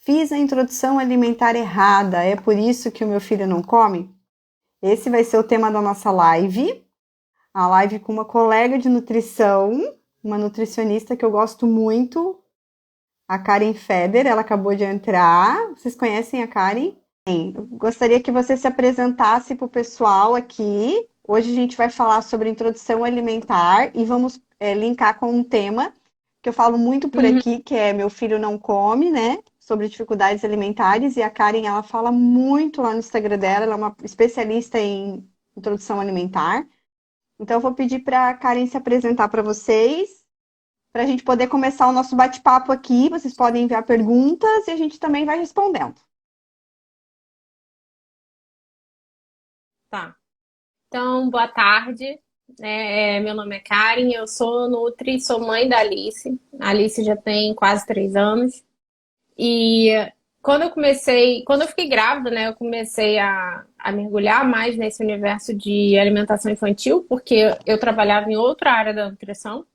Fiz a introdução alimentar errada, é por isso que o meu filho não come? Esse vai ser o tema da nossa live. A live com uma colega de nutrição, uma nutricionista que eu gosto muito, a Karen Feder. Ela acabou de entrar. Vocês conhecem a Karen? Bem, eu gostaria que você se apresentasse para o pessoal aqui. Hoje a gente vai falar sobre introdução alimentar e vamos linkar com um tema que eu falo muito por Uhum. aqui, que é Meu Filho Não Come, né? Sobre dificuldades alimentares. E a Karen, ela fala muito lá no Instagram dela. Ela é uma especialista em introdução alimentar. Então, eu vou pedir para a Karen se apresentar para vocês, para a gente poder começar o nosso bate-papo aqui. Vocês podem enviar perguntas e a gente também vai respondendo. Tá. Então, boa tarde. Meu nome é Karen, eu sou Nutri, sou mãe da Alice. A Alice já tem quase 3 anos. E quando eu fiquei grávida, né, eu comecei a mergulhar mais nesse universo de alimentação infantil, porque eu trabalhava em outra área da nutrição.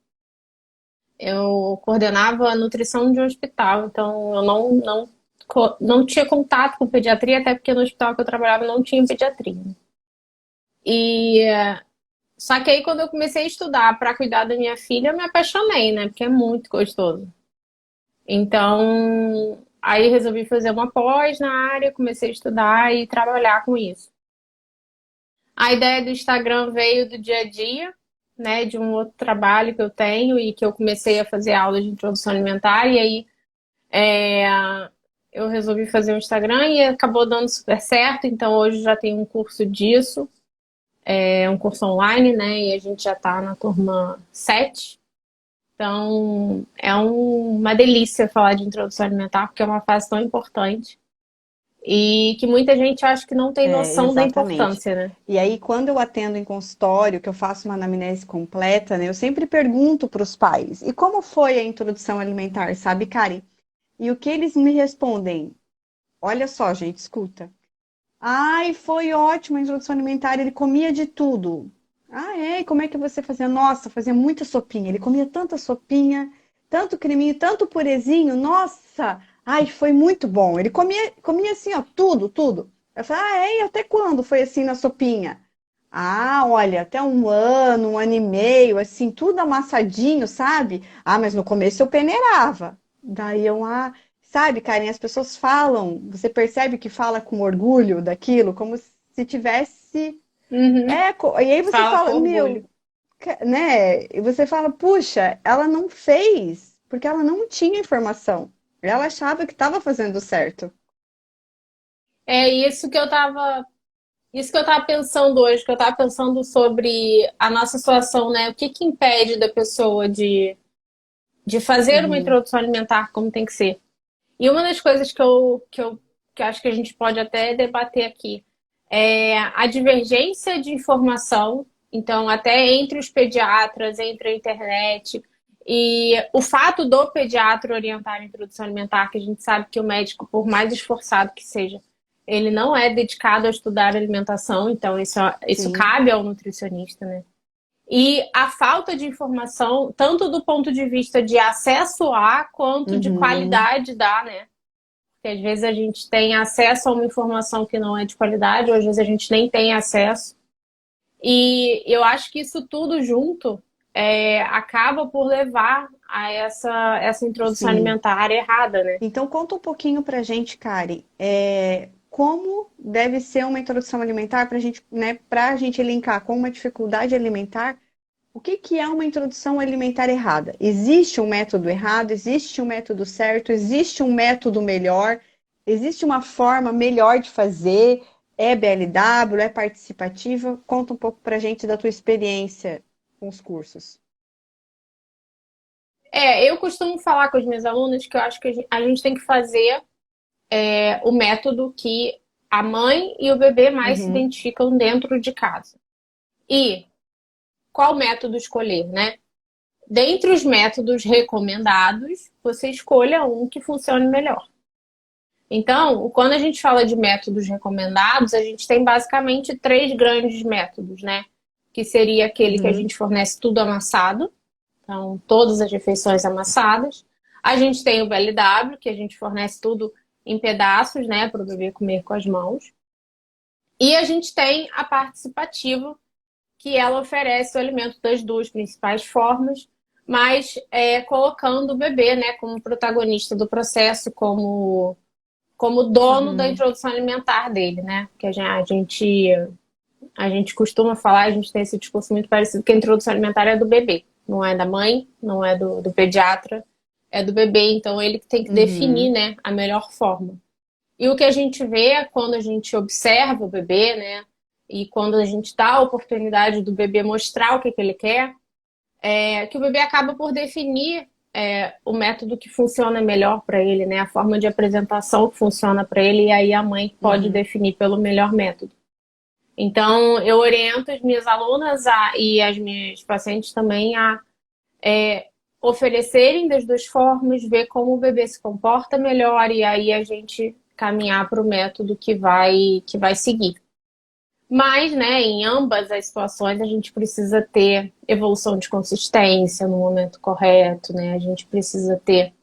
Eu coordenava a nutrição de um hospital, então eu não tinha contato com pediatria, até porque no hospital que eu trabalhava não tinha pediatria. E só que aí quando eu comecei a estudar para cuidar da minha filha, eu me apaixonei, né? Porque é muito gostoso. Então, aí resolvi fazer uma pós na área, comecei a estudar e trabalhar com isso. A ideia do Instagram veio do dia a dia, né, de um outro trabalho que eu tenho e que eu comecei a fazer aulas de introdução alimentar e aí é, eu resolvi fazer um Instagram e acabou dando super certo, então hoje já tem um curso disso. É um curso online, né? E a gente já está na turma 7. Então, uma delícia falar de introdução alimentar, porque é uma fase tão importante. E que muita gente acha que não tem noção da Exatamente. importância, né? E aí, quando eu atendo em consultório, que eu faço uma anamnese completa, né, eu sempre pergunto para os pais: e como foi a introdução alimentar, sabe, Karen? E o que eles me respondem? Olha só, gente, escuta. Ai, foi ótima a introdução alimentar, ele comia de tudo. Ah, é? E como é que você fazia? Nossa, fazia muita sopinha. Ele comia tanta sopinha, tanto creminho, tanto purezinho. Nossa! Ai, foi muito bom. Ele comia assim, ó, tudo, tudo. Eu falei, ah, é? E até quando foi assim na sopinha? Ah, olha, até 1 ano, 1 ano e meio, assim, tudo amassadinho, sabe? Ah, mas no começo eu peneirava. Daí sabe, Karen, as pessoas falam, você percebe que fala com orgulho daquilo, como se tivesse. Uhum. E aí você Fala com fala, orgulho. meu, né? E você fala, puxa, ela não fez, porque ela não tinha informação. Ela achava que estava fazendo certo. É isso que eu tava pensando hoje, que eu tava pensando sobre a nossa situação, né? O que que impede da pessoa de fazer uma Uhum, introdução alimentar como tem que ser? E uma das coisas que eu acho que a gente pode até debater aqui é a divergência de informação, então, até entre os pediatras, entre a internet, e o fato do pediatra orientar a introdução alimentar, que a gente sabe que o médico, por mais esforçado que seja, ele não é dedicado a estudar alimentação, então isso sim. cabe ao nutricionista, né? E a falta de informação, tanto do ponto de vista de acesso a, quanto de Uhum, qualidade da, né? Porque às vezes a gente tem acesso a uma informação que não é de qualidade, ou às vezes a gente nem tem acesso. E eu acho que isso tudo junto acaba por levar a essa introdução sim. alimentar errada, né? Então, conta um pouquinho pra gente, Karen, como deve ser uma introdução alimentar para gente, né, para a gente linkar com uma dificuldade alimentar. O que que é uma introdução alimentar errada? Existe um método errado? Existe um método certo? Existe um método melhor? Existe uma forma melhor de fazer? É BLW? É participativa? Conta um pouco pra gente da tua experiência com os cursos. Eu costumo falar com os meus alunos que eu acho que a gente tem que fazer o método que a mãe e o bebê mais se Uhum, identificam dentro de casa. E qual método escolher, né? Dentre os métodos recomendados, você escolha um que funcione melhor. Então, quando a gente fala de métodos recomendados, a gente tem basicamente três grandes métodos, né? Que seria aquele que a uhum, gente fornece tudo amassado, então todas as refeições amassadas. A gente tem o BLW, que a gente fornece tudo em pedaços, né, para o bebê comer com as mãos. E a gente tem a participativa, que ela oferece o alimento das duas principais formas, mas colocando o bebê, né, como protagonista do processo, como dono da Uhum. introdução alimentar dele, né? Que a gente costuma falar, a gente tem esse discurso muito parecido, que a introdução alimentar é do bebê, não é da mãe, não é do pediatra, é do bebê, então ele que tem que definir, Uhum. né, a melhor forma. E o que a gente vê é quando a gente observa o bebê, né, e quando a gente dá a oportunidade do bebê mostrar o que, que ele quer, que o bebê acaba por definir o método que funciona melhor para ele, né, a forma de apresentação que funciona para ele, e aí a mãe pode Uhum. definir pelo melhor método. Então, eu oriento as minhas alunas e as minhas pacientes também a oferecerem das duas formas, ver como o bebê se comporta melhor e aí a gente caminhar para o método que vai seguir. Mas, né, em ambas as situações, a gente precisa ter evolução de consistência no momento correto, né? A gente precisa ter,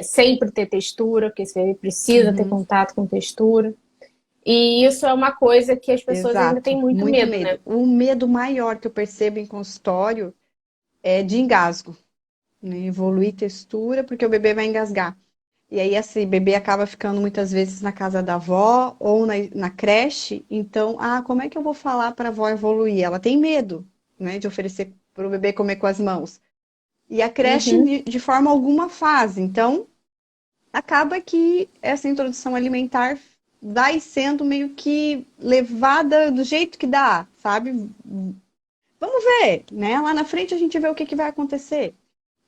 sempre ter textura, porque esse bebê precisa ter Uhum. contato com textura. E isso é uma coisa que as pessoas ainda têm Exato, muito muito medo, né? medo. O medo maior que eu percebo em consultório é de engasgo, né? Evoluir textura, porque o bebê vai engasgar. E aí, esse bebê acaba ficando muitas vezes na casa da avó ou na creche. Então, como é que eu vou falar para a avó evoluir? Ela tem medo, né, de oferecer para o bebê comer com as mãos. E a creche, Uhum. de forma alguma, faz. Então, acaba que essa introdução alimentar vai sendo meio que levada do jeito que dá, sabe? Vamos ver, né? Lá na frente a gente vê o que que vai acontecer.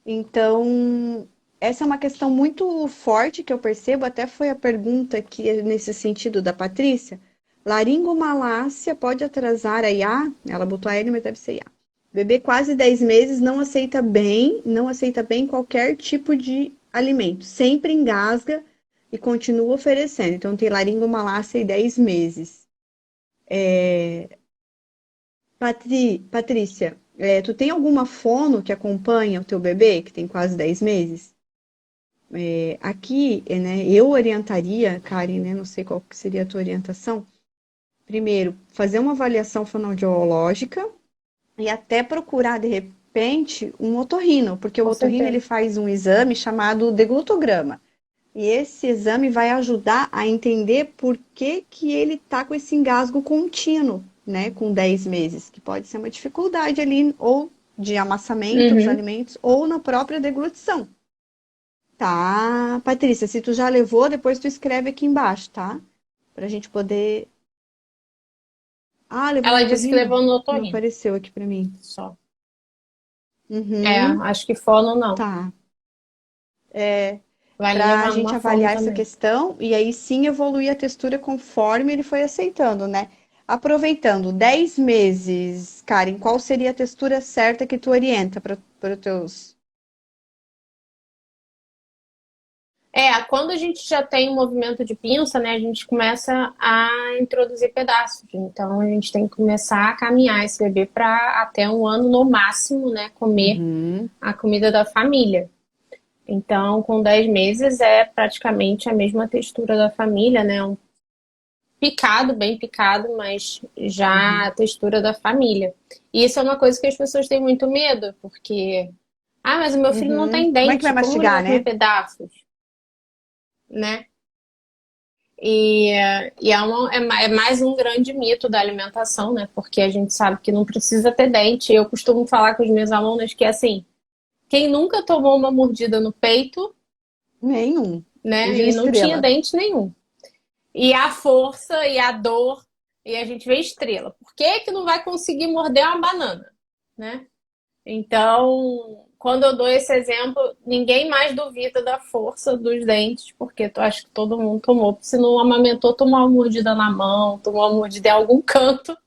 Então, essa é uma questão muito forte que eu percebo, até foi a pergunta que é nesse sentido da Patrícia. Laringomalácia pode atrasar a IA? Ela botou a L, mas deve ser IA. Bebê quase 10 meses não aceita bem qualquer tipo de alimento, sempre engasga e continua oferecendo. Então, tem laringomalácia e 10 meses. Patrícia, tu tem alguma fono que acompanha o teu bebê, que tem quase 10 meses? Aqui, né, eu orientaria, Karen, né, não sei qual que seria a tua orientação. Primeiro, fazer uma avaliação fonoaudiológica e até procurar, de repente, um otorrino, porque o Com otorrino ele certeza. faz um exame chamado deglutograma. E esse exame vai ajudar a entender por que que ele está com esse engasgo contínuo, né, com 10 meses, que pode ser uma dificuldade ali, ou de amassamento dos Uhum. alimentos, ou na própria deglutição. Tá, Patrícia, se tu já levou, depois tu escreve aqui embaixo, tá? Pra gente poder. Levou no Ela disse que otorrino? levou no Não otorrino, apareceu aqui pra mim. só. Uhum, Acho que fono não. tá. Vai Pra levar numa gente fono avaliar essa também. questão e aí sim evoluir a textura conforme ele foi aceitando, né? Aproveitando, 10 meses, Karen, qual seria a textura certa que tu orienta para os teus. Quando a gente já tem um movimento de pinça, né, a gente começa a introduzir pedaços. Então, a gente tem que começar a caminhar esse bebê para até um ano no máximo, né, comer Uhum, a comida da família. Então, com 10 meses é praticamente a mesma textura da família, né, um picado, bem picado, mas já uhum, a textura da família. E isso é uma coisa que as pessoas têm muito medo, porque, mas o meu filho não uhum. tem Como é que vai dente, como ele vai mastigar, comer né? pedaços, né? E é mais um grande mito da alimentação, né? Porque a gente sabe que não precisa ter dente. Eu costumo falar com os meus alunos que, assim, quem nunca tomou uma mordida no peito, Nenhum. E né? viu E não tinha estrela. dente nenhum. E a força e a dor, e a gente vê estrela. Por que que não vai conseguir morder uma banana, né? Então, quando eu dou esse exemplo, ninguém mais duvida da força dos dentes, porque eu acho que todo mundo tomou. Se não amamentou, tomou uma mordida na mão, tomou uma mordida em algum canto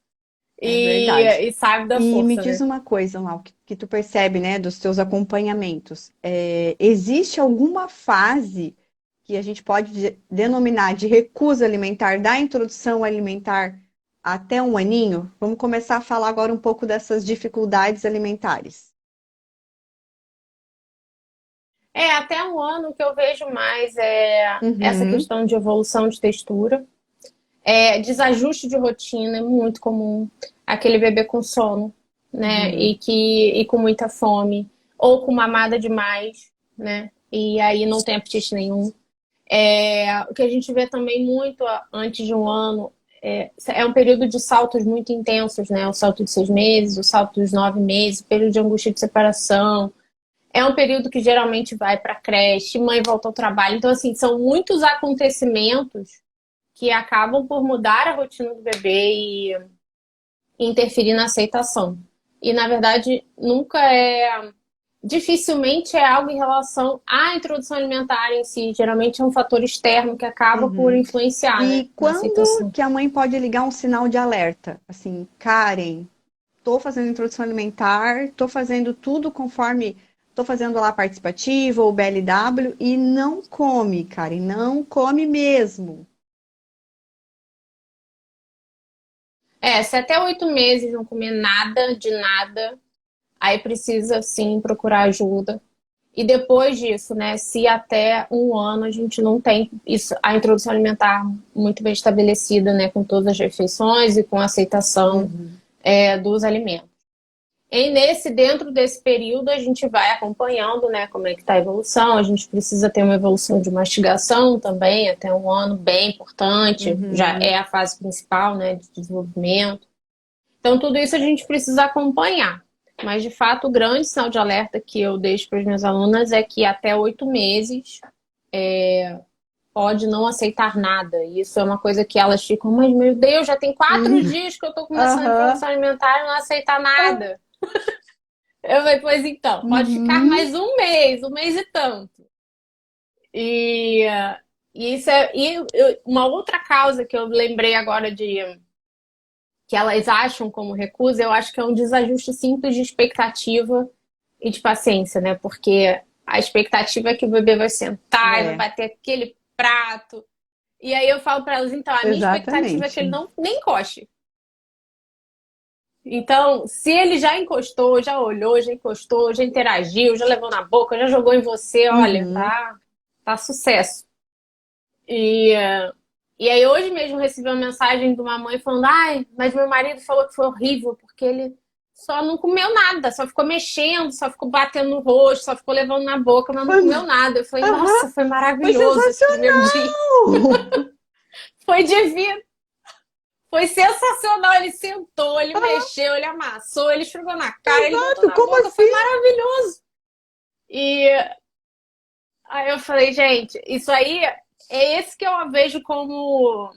É e, verdade. e sabe da E me força, diz né? uma coisa, Lau, que tu percebe, né, dos teus acompanhamentos. Existe alguma fase que a gente pode denominar de recusa alimentar, da introdução alimentar até um aninho? Vamos começar a falar agora um pouco dessas dificuldades alimentares. Até um ano que eu vejo mais essa Uhum, questão de evolução de textura. Desajuste de rotina é muito comum. Aquele bebê com sono, né? uhum, E com muita fome. Ou com mamada demais, né? E aí não tem apetite nenhum. O que a gente vê também muito antes de um ano é um período de saltos muito intensos, né? O salto de 6 meses, o salto dos 9 meses, o período de angústia de separação. É um período que geralmente vai para creche, mãe volta ao trabalho. Então, assim, são muitos acontecimentos que acabam por mudar a rotina do bebê e interferir na aceitação. E, na verdade, nunca é. Dificilmente é algo em relação à introdução alimentar em si. Geralmente é um fator externo que acaba por uhum. influenciar, né, E na quando aceitação. que a mãe pode ligar um sinal de alerta? Assim, Karen, tô fazendo introdução alimentar, tô fazendo tudo conforme, tô fazendo lá participativo ou BLW e não come, Karen, não come mesmo. Se até 8 meses não comer nada de nada, aí precisa sim procurar ajuda. E depois disso, né, se até um ano a gente não tem isso, a introdução alimentar muito bem estabelecida, né, com todas as refeições e com a aceitação Uhum. dos alimentos. E dentro desse período, a gente vai acompanhando, né, como é que está a evolução. A gente precisa ter uma evolução de mastigação também, até um ano, bem importante. Já Uhum. é a fase principal, né, de desenvolvimento. Então, tudo isso a gente precisa acompanhar. Mas, de fato, o grande sinal de alerta que eu deixo para as minhas alunas é que até 8 meses pode não aceitar nada. E isso é uma coisa que elas ficam, mas meu Deus, já tem 4 dias que eu estou começando a Aham. introdução alimentar e não aceitar nada. Eu falei, pois então, pode ficar Uhum. mais um mês e tanto. E, e isso uma outra causa que eu lembrei agora de que elas acham como recusa, eu acho que é um desajuste simples de expectativa e de paciência, né? Porque a expectativa é que o bebê vai sentar e vai É, bater aquele prato. E aí eu falo para elas, então, a minha expectativa é que ele exatamente. não nem encoste. Então, se ele já encostou, já olhou, já encostou, já interagiu, já levou na boca, já jogou em você, olha, Uhum. tá sucesso. E, e aí hoje mesmo eu recebi uma mensagem de uma mãe falando, ai, mas meu marido falou que foi horrível, porque ele só não comeu nada, só ficou mexendo, só ficou batendo no rosto, só ficou levando na boca, mas não Foi, comeu nada. Eu falei, aham, nossa, foi foi maravilhoso esse primeiro dia. sensacional! Foi divino. Foi sensacional. Ele sentou, ele Aham, mexeu, ele amassou, ele esfregou na cara, ele botou exato, na como boca. Foi assim? maravilhoso. E aí eu falei, gente, isso aí é esse que eu vejo como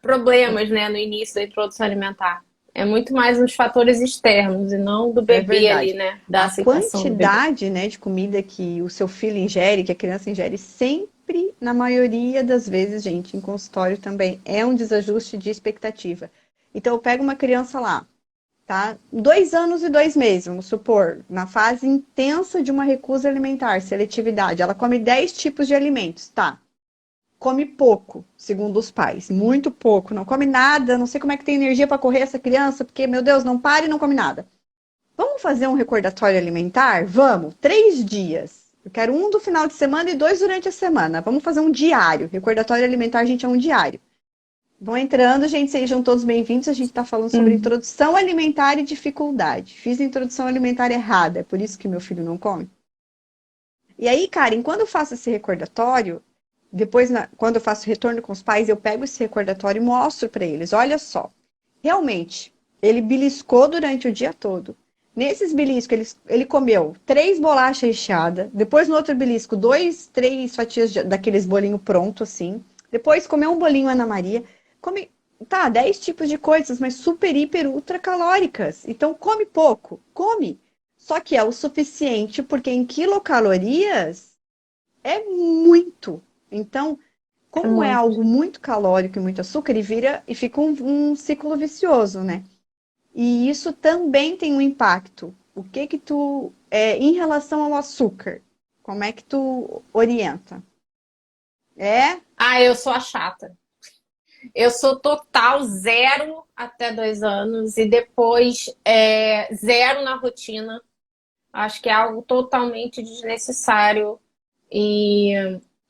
problemas, né, no início da introdução alimentar. É muito mais nos fatores externos e não do É bebê ali, verdade. né, da A aceitação do bebê. quantidade, né, de comida que o seu filho ingere, que a criança ingere, sempre, na maioria das vezes, gente, em consultório também, é um desajuste de expectativa. Então, eu pego uma criança lá, tá? 2 anos e 2 meses, vamos supor, na fase intensa de uma recusa alimentar, seletividade. Ela come 10 tipos de alimentos, tá? Come pouco, segundo os pais, muito pouco, não come nada, não sei como é que tem energia para correr essa criança, porque, meu Deus, não para e não come nada. Vamos fazer um recordatório alimentar? Vamos, 3 dias. Eu quero um do final de semana e 2 durante a semana. Vamos fazer um diário. Recordatório alimentar, gente, é um diário. Vão entrando, gente, sejam todos bem-vindos. A gente está falando sobre Uhum. introdução alimentar e dificuldade. Fiz a introdução alimentar errada, é por isso que meu filho não come. E aí, Karen, quando eu faço esse recordatório, depois, quando eu faço retorno com os pais, eu pego esse recordatório e mostro para eles: olha só, realmente, ele beliscou durante o dia todo. Nesses beliscos, ele comeu 3 bolachas recheadas, depois no outro belisco, 3 fatias daqueles bolinhos pronto, assim. Depois comeu um bolinho Ana Maria. Come, tá, 10 tipos de coisas, mas super, hiper, ultra calóricas. Então, come pouco, come. Só que é o suficiente, porque em quilocalorias é muito. Então, É como é muito. algo muito calórico e muito açúcar, ele vira e fica um ciclo vicioso, né? E isso também tem um impacto. O que que tu, em relação ao açúcar, como é que tu orienta? É? Eu sou a chata. Eu sou total zero até 2 anos e depois zero na rotina. Acho que é algo totalmente desnecessário e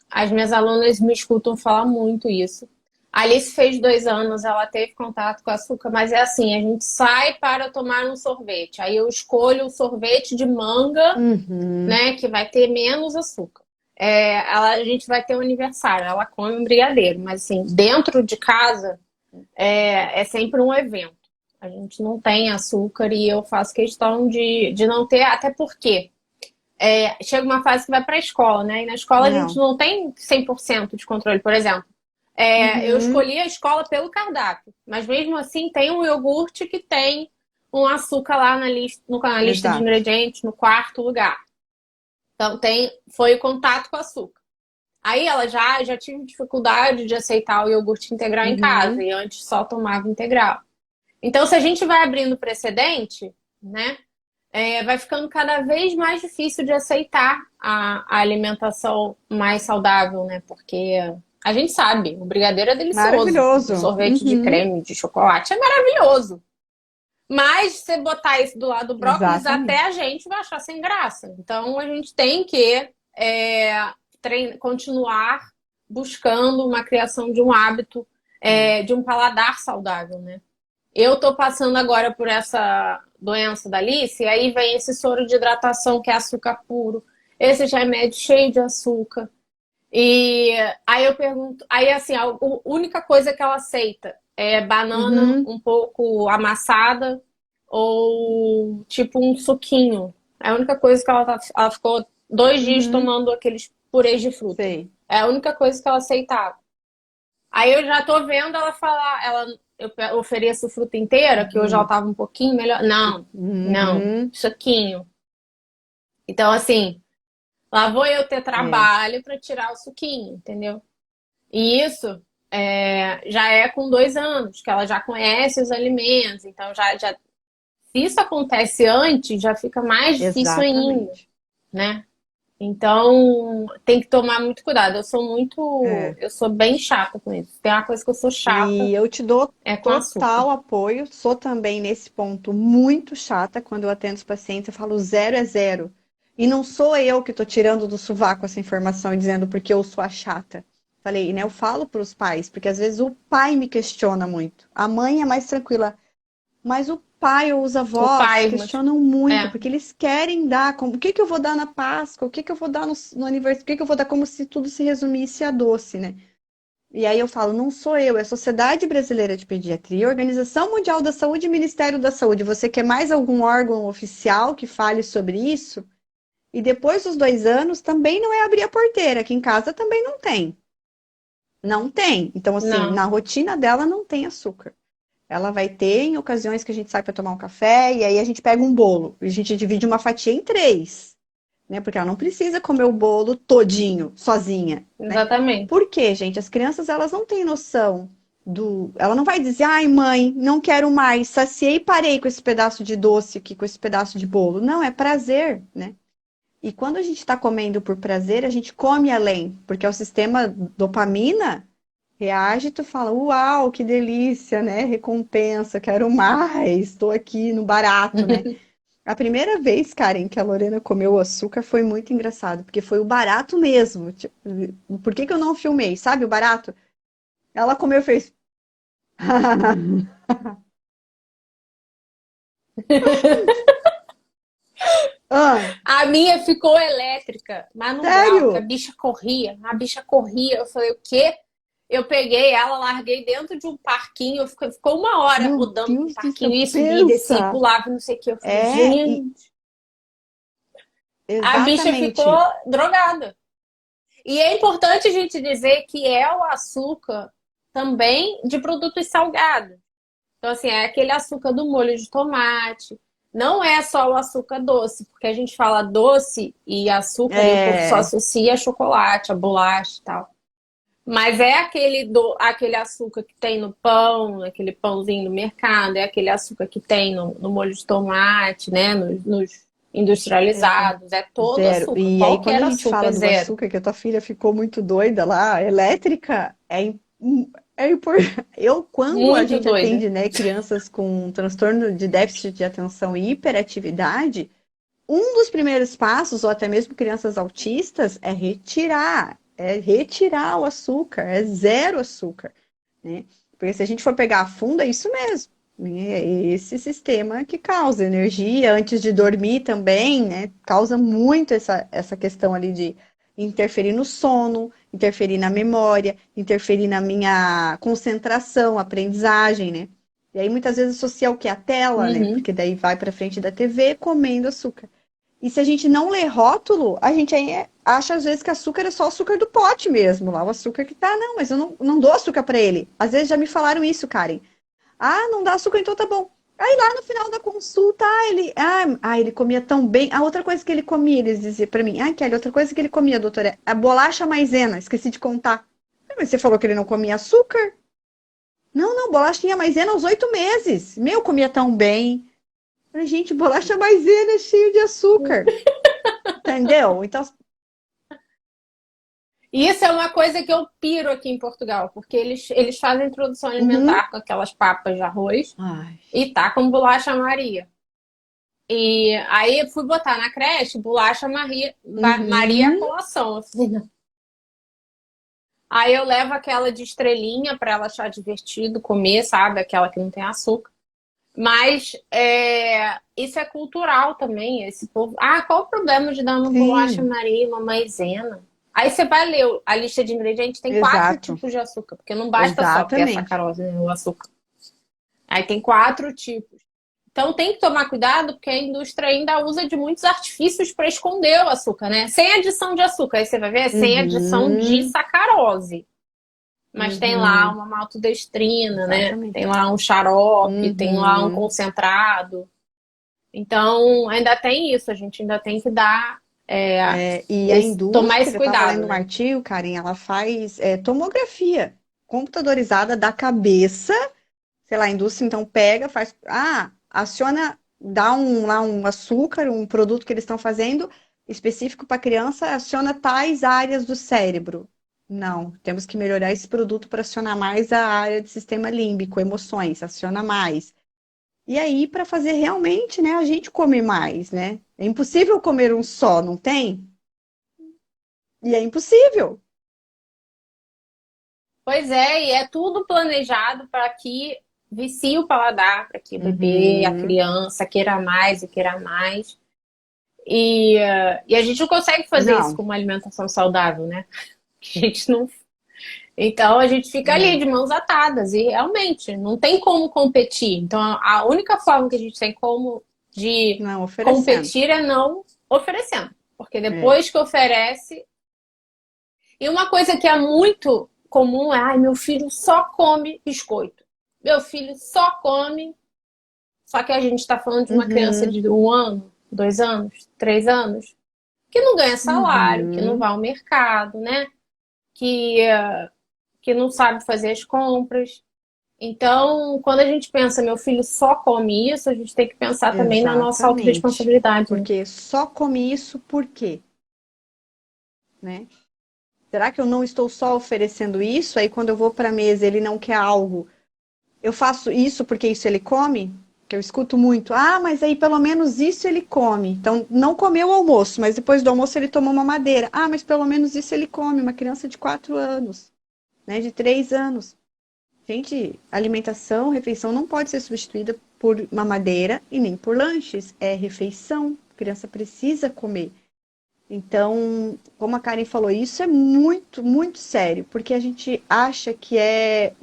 as minhas alunas me escutam falar muito isso. A Alice fez 2 anos, ela teve contato com açúcar, mas é assim, a gente sai para tomar um sorvete. Aí eu escolho o sorvete de manga, Uhum. né, que vai ter menos açúcar. A gente vai ter um aniversário, ela come um brigadeiro, mas assim, dentro de casa é sempre um evento. A gente não tem açúcar e eu faço questão de não ter, até porque chega uma fase que vai para a escola, né? E na escola a gente Não. não tem 100% de controle. Por exemplo, eu Uhum. escolhi a escola pelo cardápio, mas mesmo assim tem um iogurte que tem um açúcar lá na lista de Exato. ingredientes, no quarto lugar. Então foi o contato com o açúcar. Aí ela já tive dificuldade de aceitar o iogurte integral em casa, Uhum. e antes só tomava integral. Então, se a gente vai abrindo precedente, né, vai ficando cada vez mais difícil de aceitar a alimentação mais saudável, né? Porque a gente sabe, o brigadeiro é delicioso, o Maravilhoso. sorvete de Uhum. creme de chocolate é maravilhoso. Mas se você botar isso do lado do brócolis, até Exatamente. a gente vai achar sem graça. Então a gente tem que continuar buscando uma criação de um hábito, de um paladar saudável, né? Eu tô passando agora por essa doença da Alice, e aí vem esse soro de hidratação que é açúcar puro, esses remédios cheios de açúcar. E aí eu pergunto, aí assim, a única coisa que ela aceita é banana Uhum. um pouco amassada ou tipo um suquinho. É a única coisa que ela ficou 2 dias Uhum. tomando aqueles purês de fruta. Sei. É a única coisa que ela aceitava. Aí eu já tô vendo ela falar, eu ofereço fruta inteira, que hoje ela Uhum. tava um pouquinho melhor. Não, não, Uhum. suquinho. Então, assim, lá vou eu ter É. trabalho para tirar o suquinho, entendeu? E isso já é com 2 anos, que ela já conhece os alimentos, então se isso acontece antes, já fica mais difícil ainda, Exatamente. né? Então, tem que tomar muito cuidado. É. Eu sou bem chata com isso. Tem uma coisa que eu sou chata, E eu te dou é com açúcar. total apoio. Sou também nesse ponto muito chata quando eu atendo os pacientes. Eu falo zero é zero. E não sou eu que estou tirando do sovaco essa informação e dizendo porque eu sou a chata. Falei, né? Eu falo para os pais, porque às vezes o pai me questiona muito. A mãe é mais tranquila. Mas o pai ou os O avós pai, mas questionam muito, é, porque eles querem dar, como, o que que eu vou dar na Páscoa, o que que eu vou dar no aniversário, o que que eu vou dar, como se tudo se resumisse a doce, né? E aí eu falo, não sou eu, é a Sociedade Brasileira de Pediatria, Organização Mundial da Saúde e Ministério da Saúde. Você quer mais algum órgão oficial que fale sobre isso? E depois dos 2 anos também não é abrir a porteira, aqui em casa também não tem. Não tem. Então, assim, não. na rotina dela não tem açúcar. Ela vai ter em ocasiões que a gente sai para tomar um café e aí a gente pega um bolo. E a gente divide uma fatia em três, né? Porque ela não precisa comer o bolo todinho, sozinha, né? Exatamente. Por quê, gente? As crianças, elas não têm noção do... Ela não vai dizer, ai, mãe, não quero mais, saciei e parei com esse pedaço de doce aqui, com esse pedaço de bolo. Não, é prazer, né? E quando a gente está comendo por prazer, a gente come além, porque é o sistema dopamina reage e tu fala, uau, que delícia, né? Recompensa, quero mais, estou aqui no barato, né? A primeira vez, Karen, que a Lorena comeu o açúcar foi muito engraçado, porque foi o barato mesmo. Tipo, por que que eu não filmei? Sabe o barato? Ela comeu e fez. Ah, A minha ficou elétrica, mas no grau, que sério? a bicha corria. Eu falei, o quê? Eu peguei ela, larguei dentro de um parquinho, ficou 1 hora Meu rodando no Deus do céu, parquinho, e subia, descia, pensa! pulava, não sei o que. Eu falei, É, gente, a bicha ficou exatamente. drogada. E é importante a gente dizer que é o açúcar também de produtos salgados. Então, assim, é aquele açúcar do molho de tomate. Não é só o açúcar doce, porque a gente fala doce e açúcar e o povo só É, associa a chocolate, a bolacha e tal. Mas é aquele açúcar que tem no pão, aquele pãozinho no mercado, é aquele açúcar que tem no molho de tomate, né? Nos é, industrializados. É todo zero. açúcar. E aí, quando Qualquer a gente açúcar fala é do zero. açúcar, que a tua filha ficou muito doida lá, elétrica, é importante. Eu, quando a Muito gente doida. atende, né, crianças com transtorno de déficit de atenção e hiperatividade, Um dos primeiros passos, ou até mesmo crianças autistas, é retirar o açúcar, é zero açúcar, né? Porque se a gente for pegar a fundo, é isso mesmo. Né? É esse sistema que causa energia antes de dormir também, né? Causa muito essa questão ali de interferir no sono, interferir na memória, interferir na minha concentração, aprendizagem, né? E aí muitas vezes associa o que? A tela, né? Uhum. Porque daí vai para frente da TV comendo açúcar. E se a gente não lê rótulo, a gente aí acha às vezes que açúcar é só o açúcar do pote mesmo, lá o açúcar que tá, não, mas eu não dou açúcar para ele. Às vezes já me falaram isso, Karen. Ah, não dá açúcar, então tá bom. Aí lá no final da consulta, ele comia tão bem. A outra coisa que ele comia, eles diziam para mim, Kelly, outra coisa que ele comia, doutora, é a bolacha maisena, esqueci de contar. Mas você falou que ele não comia açúcar? Não, não, bolachinha maisena aos 8 meses. Meu, comia tão bem. Falei, gente, bolacha maisena é cheio de açúcar. Entendeu? Então, E isso é uma coisa que eu piro aqui em Portugal, porque eles fazem introdução uhum. alimentar com aquelas papas de arroz Ai. e tá com bolacha Maria. E aí eu fui botar na creche bolacha Maria, Maria Uhum. colação. Eu falei, não. Aí eu levo aquela de estrelinha para ela achar divertido comer, sabe? Aquela que não tem açúcar. Mas isso é cultural também. Esse povo. Ah, qual o problema de dar uma bolacha Sim, Maria, uma maisena? Aí você vai ler a lista de ingredientes, tem 4 exato. tipos de açúcar, porque não basta só ter a Exatamente. sacarose, né, o açúcar. Aí tem 4 tipos. Então tem que tomar cuidado, porque a indústria ainda usa de muitos artifícios para esconder o açúcar, né? Sem adição de açúcar. Aí você vai ver, é sem adição de Uhum. sacarose. Mas tem lá Uhum. uma maltodestrina, né? Exatamente. Tem lá um xarope, tem lá um Uhum. concentrado. Então, ainda tem isso, a gente ainda tem que dar, E a tomar indústria, esse eu estava cuidado, lendo um né? artigo, Karen, ela faz tomografia computadorizada da cabeça, sei lá, a indústria então pega, faz, aciona, dá lá um açúcar, um produto que eles estão fazendo específico para criança, aciona tais áreas do cérebro. Não, temos que melhorar esse produto para acionar mais a área do sistema límbico, emoções, aciona mais. E aí, para fazer realmente, né, a gente comer mais, né? É impossível comer um só, não tem? E é impossível. Pois é, e é tudo planejado para que vicie o paladar, para que o bebê, a Uhum. criança queira mais e queira mais. E a gente não consegue fazer isso Não. com uma alimentação saudável, né? A gente não. Então a gente fica ali É. de mãos atadas e realmente não tem como competir. Então a única forma que a gente tem como de Não, oferecendo. competir é não oferecendo, porque É. depois que oferece. E uma coisa que é muito comum é, ai, meu filho só come biscoito. Meu filho só come. Só que a gente está falando de uma criança Uhum. de 1 ano, 2 anos, 3 anos, que não ganha salário, que não Uhum. vai ao mercado, né? Que, que não sabe fazer as compras. Então, quando a gente pensa, meu filho só come isso, a gente tem que pensar também na nossa Exatamente. autorresponsabilidade, né? Porque só come isso por quê? Né? Será que eu não estou só oferecendo isso? Aí quando eu vou para a mesa, ele não quer algo. Eu faço isso porque isso ele come? Que eu escuto muito. Ah, mas aí pelo menos isso ele come. Então, não comeu o almoço, mas depois do almoço ele tomou uma madeira. Ah, mas pelo menos isso ele come. Uma criança de 4 anos, né? De 3 anos. Gente, alimentação, refeição não pode ser substituída por mamadeira e nem por lanches. É refeição. A criança precisa comer. Então, como a Karen falou, isso é muito, muito sério, porque a gente acha que é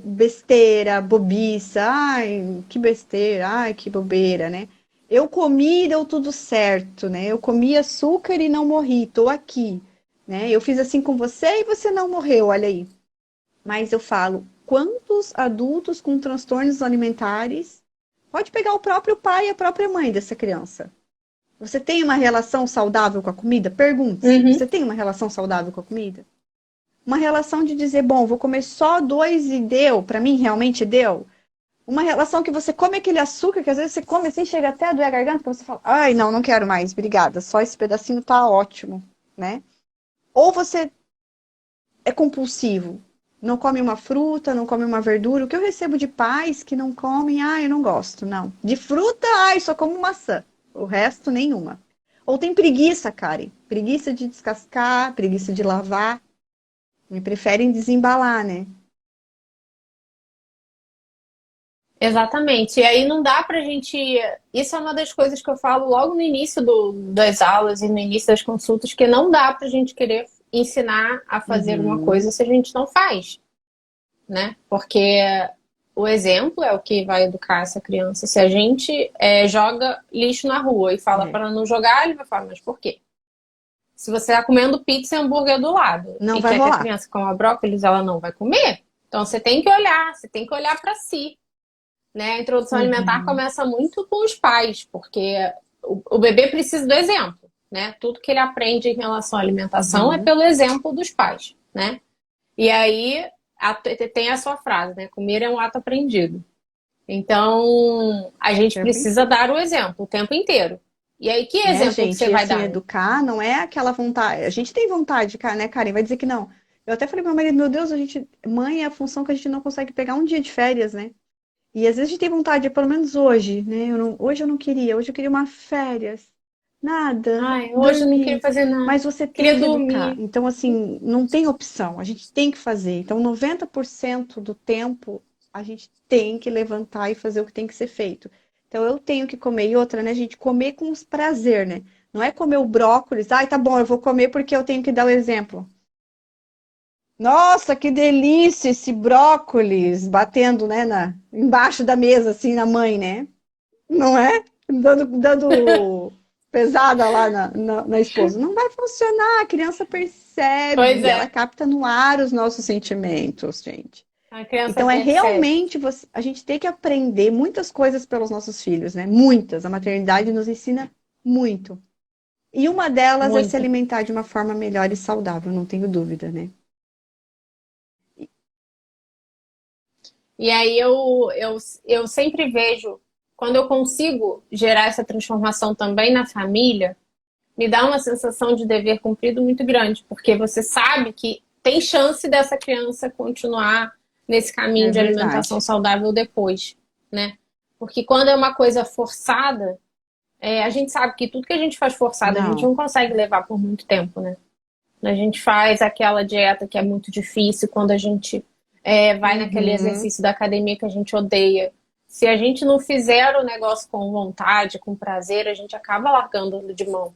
besteira, bobiça, ai, que besteira, ai, que bobeira, né? Eu comi e deu tudo certo, né? Eu comi açúcar e não morri, tô aqui, né? Eu fiz assim com você e você não morreu, olha aí. Mas eu falo, quantos adultos com transtornos alimentares? Pode pegar o próprio pai e a própria mãe dessa criança. Você tem uma relação saudável com a comida? Pergunte-se. Uhum. Você tem uma relação saudável com a comida? Uma relação de dizer, bom, vou comer só dois e deu, para mim realmente deu. Uma relação que você come aquele açúcar que às vezes você come assim, chega até a doer a garganta, que você fala, ai, não, não quero mais, obrigada, só esse pedacinho tá ótimo, né? Ou você é compulsivo, não come uma fruta, não come uma verdura. O que eu recebo de pais que não comem, eu não gosto, não. De fruta, só como maçã. O resto, nenhuma. Ou tem preguiça, Karen. Preguiça de descascar, preguiça de lavar. E preferem desembalar, né? Exatamente. E aí não dá pra gente. Isso é uma das coisas que eu falo logo no início das aulas e no início das consultas, que não dá pra gente querer ensinar a fazer uma Uhum. coisa se a gente não faz, né? Porque o exemplo é o que vai educar essa criança. Se a gente joga lixo na rua e fala É. para não jogar, ele vai falar, mas por quê? Se você está comendo pizza e hambúrguer do lado Não e vai quer que a rolar. criança coma brócolis, ela não vai comer. Então você tem que olhar para si, né? A introdução alimentar Uhum. começa muito com os pais, porque o bebê precisa do exemplo, né? Tudo que ele aprende em relação à alimentação é Uhum. pelo exemplo dos pais, né? E aí tem a sua frase, né? Comer é um ato aprendido. Então, a gente Tempo precisa inteiro. dar o exemplo o tempo inteiro. E aí, que Né, exemplo que gente? você E vai assim, dar? educar não é aquela vontade. A gente tem vontade, né, Karen? Vai dizer que não. Eu até falei pro meu marido, meu Deus, a gente. Mãe é a função que a gente não consegue pegar um dia de férias, né? E às vezes a gente tem vontade, pelo menos hoje, né? Hoje eu não queria, hoje eu queria uma férias. Nada, Ai, hoje eu não queria dormir. fazer nada. Mas você tem Queria que educar. dormir. Então, assim, não tem opção. A gente tem que fazer. Então, 90% do tempo, a gente tem que levantar e fazer o que tem que ser feito. Então, eu tenho que comer. E outra, né, gente? Comer com prazer, né? Não é comer o brócolis. Ai, tá bom, eu vou comer porque eu tenho que dar o exemplo. Nossa, que delícia esse brócolis batendo, né, embaixo da mesa, assim, na mãe, né? Não é? Dando pesada lá na esposa. Não vai funcionar, a criança Pois percebe, ela é, capta no ar os nossos sentimentos, gente. a criança Então é percebe. realmente a gente tem que aprender muitas coisas pelos nossos filhos, né? Muitas. A maternidade nos ensina muito. E uma delas é se Muito. alimentar de uma forma melhor e saudável, não tenho dúvida, né? E aí eu sempre vejo, quando eu consigo gerar essa transformação também na família, me dá uma sensação de dever cumprido muito grande, porque você sabe que tem chance dessa criança continuar nesse caminho É de alimentação verdade. saudável depois, né? Porque quando é uma coisa forçada, a gente sabe que tudo que a gente faz forçado, a gente Não. não consegue levar por muito tempo, né? A gente faz aquela dieta que é muito difícil quando a gente vai naquele Uhum. exercício da academia que a gente odeia. Se a gente não fizer o negócio com vontade, com prazer, a gente acaba largando de mão.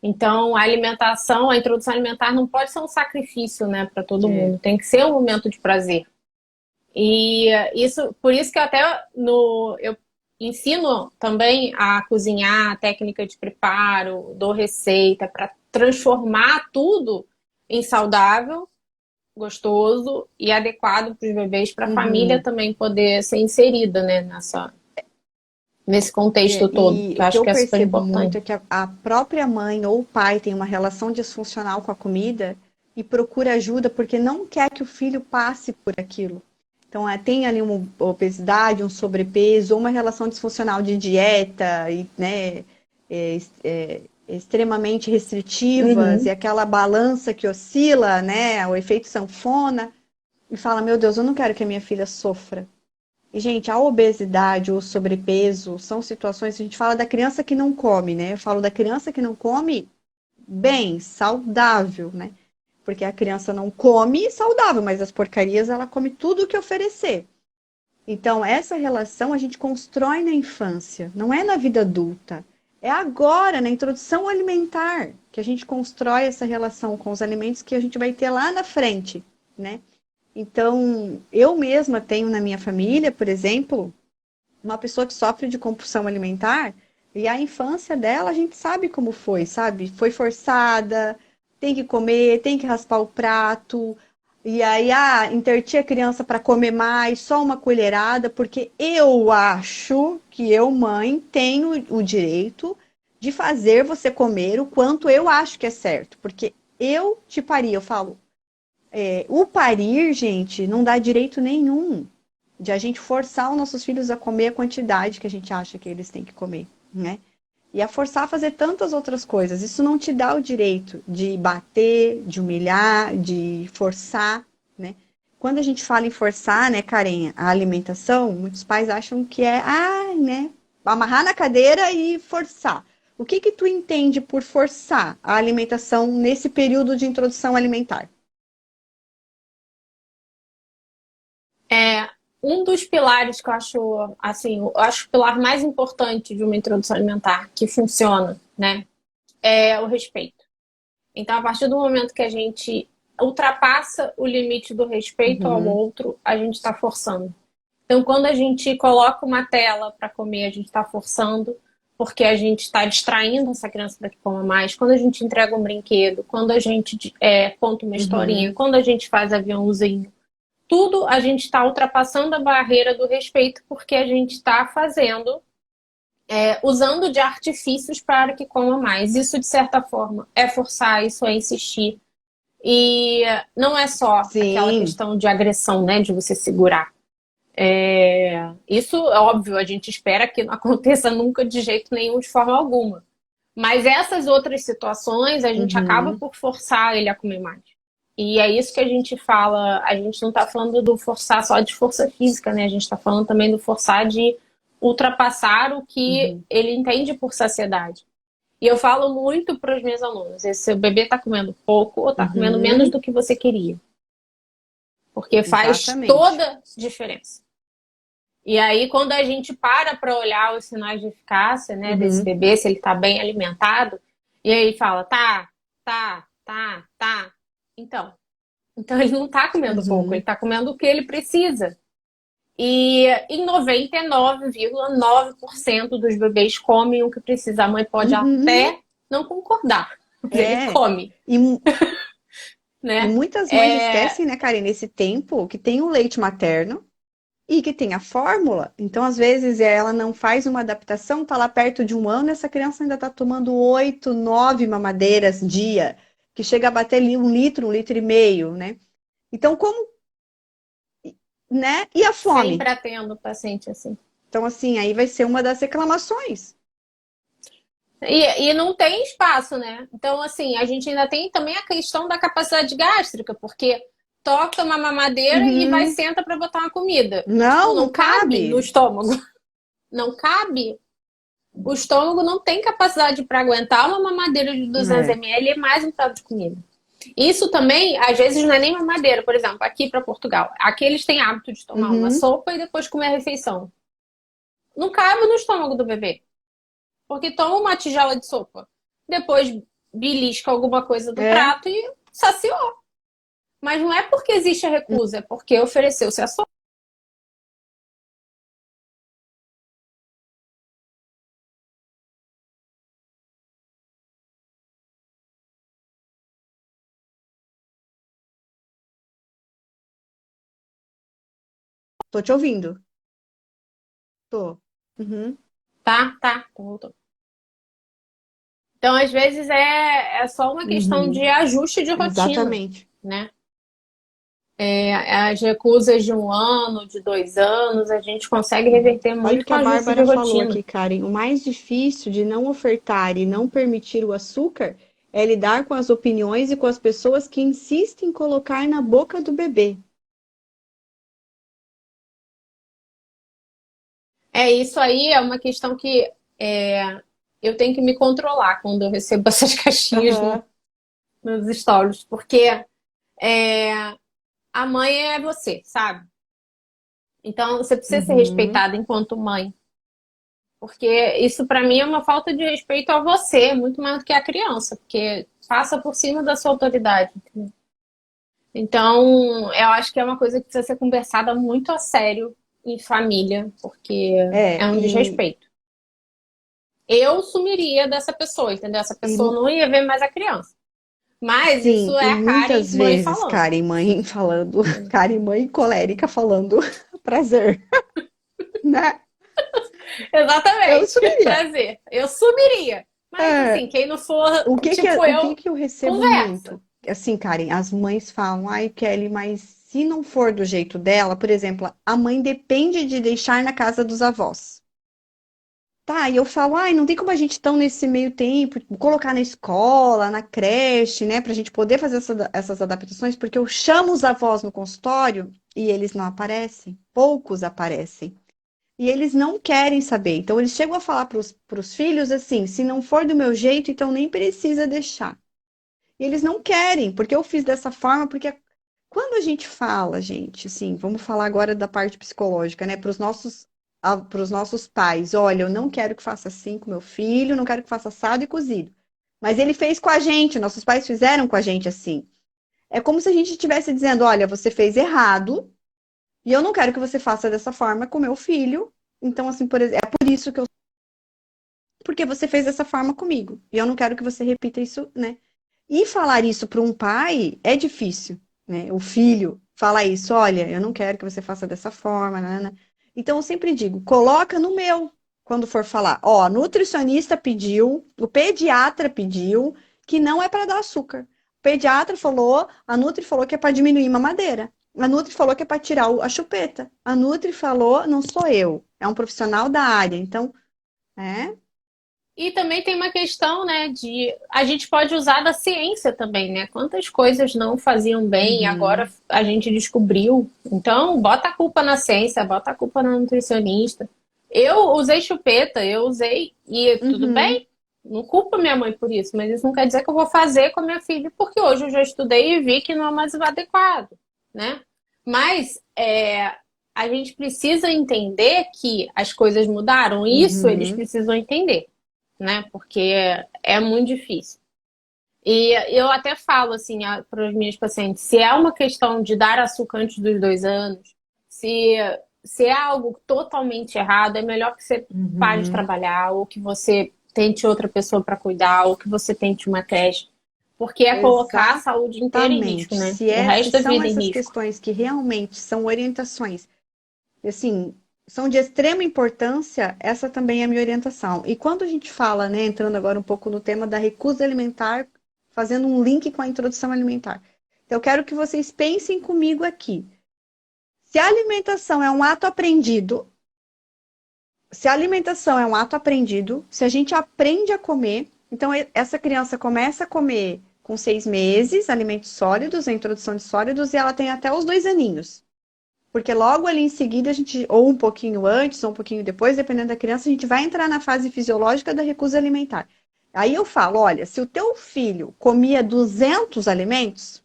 Então, a alimentação, a introdução alimentar não pode ser um sacrifício, né, para todo É. mundo. Tem que ser um momento de prazer. E isso, por isso que eu até eu ensino também a cozinhar, a técnica de preparo, dou receita para transformar tudo em saudável, gostoso e adequado para os bebês, para a família Uhum. também poder ser inserida, né, nesse contexto todo, E que o eu que acho eu que é super percebo muito importante. é que a própria mãe ou o pai tem uma relação disfuncional com a comida e procura ajuda porque não quer que o filho passe por aquilo. Então, tem ali uma obesidade, um sobrepeso, ou uma relação disfuncional de dieta, e, né, extremamente restritivas, e Uhum. aquela balança que oscila, né, o efeito sanfona, e fala, meu Deus, eu não quero que a minha filha sofra. E, gente, a obesidade, o sobrepeso, são situações, a gente fala da criança que não come, né? Eu falo da criança que não come bem, saudável, né? Porque a criança não come saudável, mas as porcarias ela come tudo o que oferecer. Então, essa relação a gente constrói na infância, não é na vida adulta. É agora, na introdução alimentar, que a gente constrói essa relação com os alimentos que a gente vai ter lá na frente, né? Então, eu mesma tenho na minha família, por exemplo, uma pessoa que sofre de compulsão alimentar e a infância dela a gente sabe como foi, sabe? Foi forçada, tem que comer, tem que raspar o prato. E aí, intertia a criança para comer mais, só uma colherada, porque eu acho que eu, mãe, tenho o direito de fazer você comer o quanto eu acho que é certo. Porque eu te pari, eu falo, o parir, gente, não dá direito nenhum de a gente forçar os nossos filhos a comer a quantidade que a gente acha que eles têm que comer, né? E a forçar a fazer tantas outras coisas. Isso não te dá o direito de bater, de humilhar, de forçar, né? Quando a gente fala em forçar, né, Karen, a alimentação, muitos pais acham que é, né, amarrar na cadeira e forçar. O que que tu entende por forçar a alimentação nesse período de introdução alimentar? É, um dos pilares que eu acho, assim, eu acho o pilar mais importante de uma introdução alimentar que funciona, né, é o respeito. Então, a partir do momento que a gente ultrapassa o limite do respeito ao Uhum, outro, a gente está forçando. Então, quando a gente coloca uma tela para comer, a gente está forçando, porque a gente está distraindo essa criança para que coma mais. Quando a gente entrega um brinquedo, quando a gente conta uma historinha, uhum, quando a gente faz aviãozinho, tudo a gente está ultrapassando a barreira do respeito, porque a gente está fazendo, usando de artifícios para que coma mais. Isso, de certa forma, é forçar, isso é insistir. E não é só aquela sim, questão de agressão, né, de você segurar. Isso é óbvio, a gente espera que não aconteça nunca de jeito nenhum, de forma alguma. Mas essas outras situações, a gente acaba uhum, por forçar ele a comer mais. E é isso que a gente fala, a gente não está falando do forçar só de força física, né? A gente está falando também do forçar de ultrapassar o que uhum, ele entende por saciedade. E eu falo muito para os meus alunos, se seu bebê está comendo pouco ou está comendo menos uhum, do que você queria. Porque faz exatamente. toda diferença. E aí, quando a gente para olhar os sinais de eficácia, né, desse Uhum, bebê, se ele está bem alimentado, e aí fala, tá. Então ele não está comendo pouco, ele uhum, está comendo o que ele precisa. E em 99,9% dos bebês comem o que precisa. A mãe pode uhum, até não concordar, mas ele é. come, E, e né? muitas mães É, esquecem, né, Karen, nesse tempo que tem o leite materno e que tem a fórmula. Então, às vezes, ela não faz uma adaptação, tá lá perto de 1 ano, essa criança ainda tá tomando 8, 9 mamadeiras dia, que chega a bater ali 1 litro, 1,5 litro, né? Então, como, né? E a fome? sempre atendo paciente assim. Então, assim, aí vai ser uma das reclamações. E não tem espaço, né? Então, assim, a gente ainda tem também a questão da capacidade gástrica, porque toca uma mamadeira e vai Uhum. senta para botar uma comida. Tipo, Não, não não cabe no cabe. estômago. Não cabe. O estômago não tem capacidade para aguentar uma mamadeira de 200 É. ml e mais um prato de comida. Isso também, às vezes, não é nem mamadeira. Por exemplo, aqui para Portugal. Aqui eles têm hábito de tomar uma Uhum. sopa e depois comer a refeição. Não cabe no estômago do bebê. Porque toma uma tigela de sopa. Depois belisca alguma coisa do É. prato e saciou. Mas não é porque existe a recusa, é porque ofereceu-se a sopa. Tô te ouvindo. Tô. Uhum. Tá, voltou. Então, às vezes, é só uma questão de Uhum. ajuste de rotina, Exatamente. né? As recusas de 1 ano, de 2 anos, a gente consegue Uhum. reverter Olha o muito que com a ajuste de Bárbara falou rotina. aqui, Karen. O mais difícil de não ofertar e não permitir o açúcar é lidar com as opiniões e com as pessoas que insistem em colocar na boca do bebê. Isso aí é uma questão que eu tenho que me controlar quando eu recebo essas caixinhas Aham. nos stories, porque é, a mãe é você, sabe? Então você precisa ser Uhum. respeitada enquanto mãe, porque isso pra mim é uma falta de respeito a você, muito mais do que a criança, porque passa por cima da sua autoridade. Então, eu acho que é uma coisa que precisa ser conversada muito a sério em família, porque É, é um e, desrespeito. Eu sumiria dessa pessoa, entendeu? Essa pessoa e não ia ver mais a criança. Mas sim, isso e é a Karen muitas mãe vezes, falando. Karen mãe falando, Karen mãe colérica falando prazer, né? Eu Exatamente. subiria. Prazer. Eu sumiria. Mas É, assim, quem não for, tipo o que eu, que eu recebo conversa. muito? Assim, Karen, as mães falam, ai, Kelly, mas se não for do jeito dela, por exemplo, a mãe depende de deixar na casa dos avós. Tá, e eu falo, ai, não tem como a gente então nesse meio tempo colocar na escola, na creche, né, pra gente poder fazer essas adaptações, porque eu chamo os avós no consultório e eles não aparecem, poucos aparecem. E eles não querem saber. Então, eles chegam a falar para os filhos assim: se não for do meu jeito, então nem precisa deixar. E eles não querem, porque eu fiz dessa forma, porque quando a gente fala, gente, assim, vamos falar agora da parte psicológica, né, para os nossos pais: olha, eu não quero que faça assim com meu filho, não quero que faça assado e cozido. Mas ele fez com a gente, nossos pais fizeram com a gente assim. É como se a gente estivesse dizendo: olha, você fez errado, e eu não quero que você faça dessa forma com meu filho. Então, assim, por exemplo, é por isso que eu. Porque você fez dessa forma comigo. E eu não quero que você repita isso, né? E falar isso para um pai é difícil, né? O filho falar isso: olha, eu não quero que você faça dessa forma, né? Então, eu sempre digo: coloca no meu, quando for falar. Ó, a nutricionista pediu, o pediatra pediu que não é para dar açúcar. O pediatra falou, a Nutri falou que é para diminuir mamadeira. A Nutri falou que é para tirar a chupeta. A Nutri falou, não sou eu, é um profissional da área. Então, é. E também tem uma questão, né, de a gente pode usar da ciência também, né? Quantas coisas não faziam bem e agora Uhum, a gente descobriu. Então, bota a culpa na ciência, bota a culpa na nutricionista. Eu usei chupeta, eu usei e tudo uhum, bem. Não culpo minha mãe por isso, mas isso não quer dizer que eu vou fazer com a minha filha, porque hoje eu já estudei e vi que não é mais o adequado, né? Mas a gente precisa entender que as coisas mudaram. Isso eles uhum. precisam entender, né? Porque é muito difícil. E eu até falo assim para os meus pacientes, se é uma questão de dar açúcar antes dos 2 anos, se, se é algo totalmente errado, é melhor que você pare de Uhum. trabalhar, ou que você tente outra pessoa para cuidar, ou que você tente uma creche. Porque é colocar a saúde inteira em risco, Exatamente. né? Se O é, se resto da são vida em essas risco. questões que realmente são orientações, assim, são de extrema importância, essa também é a minha orientação. E quando a gente fala, né, entrando agora um pouco no tema da recusa alimentar, fazendo um link com a introdução alimentar. Então, eu quero que vocês pensem comigo aqui. Se a alimentação é um ato aprendido, se a alimentação é um ato aprendido, se a gente aprende a comer, então essa criança começa a comer com 6 meses, alimentos sólidos, a introdução de sólidos, e ela tem até os 2 aninhos. Porque logo ali em seguida, a gente, ou um pouquinho antes, ou um pouquinho depois, dependendo da criança, a gente vai entrar na fase fisiológica da recusa alimentar. Aí eu falo: olha, se o teu filho comia 200 alimentos,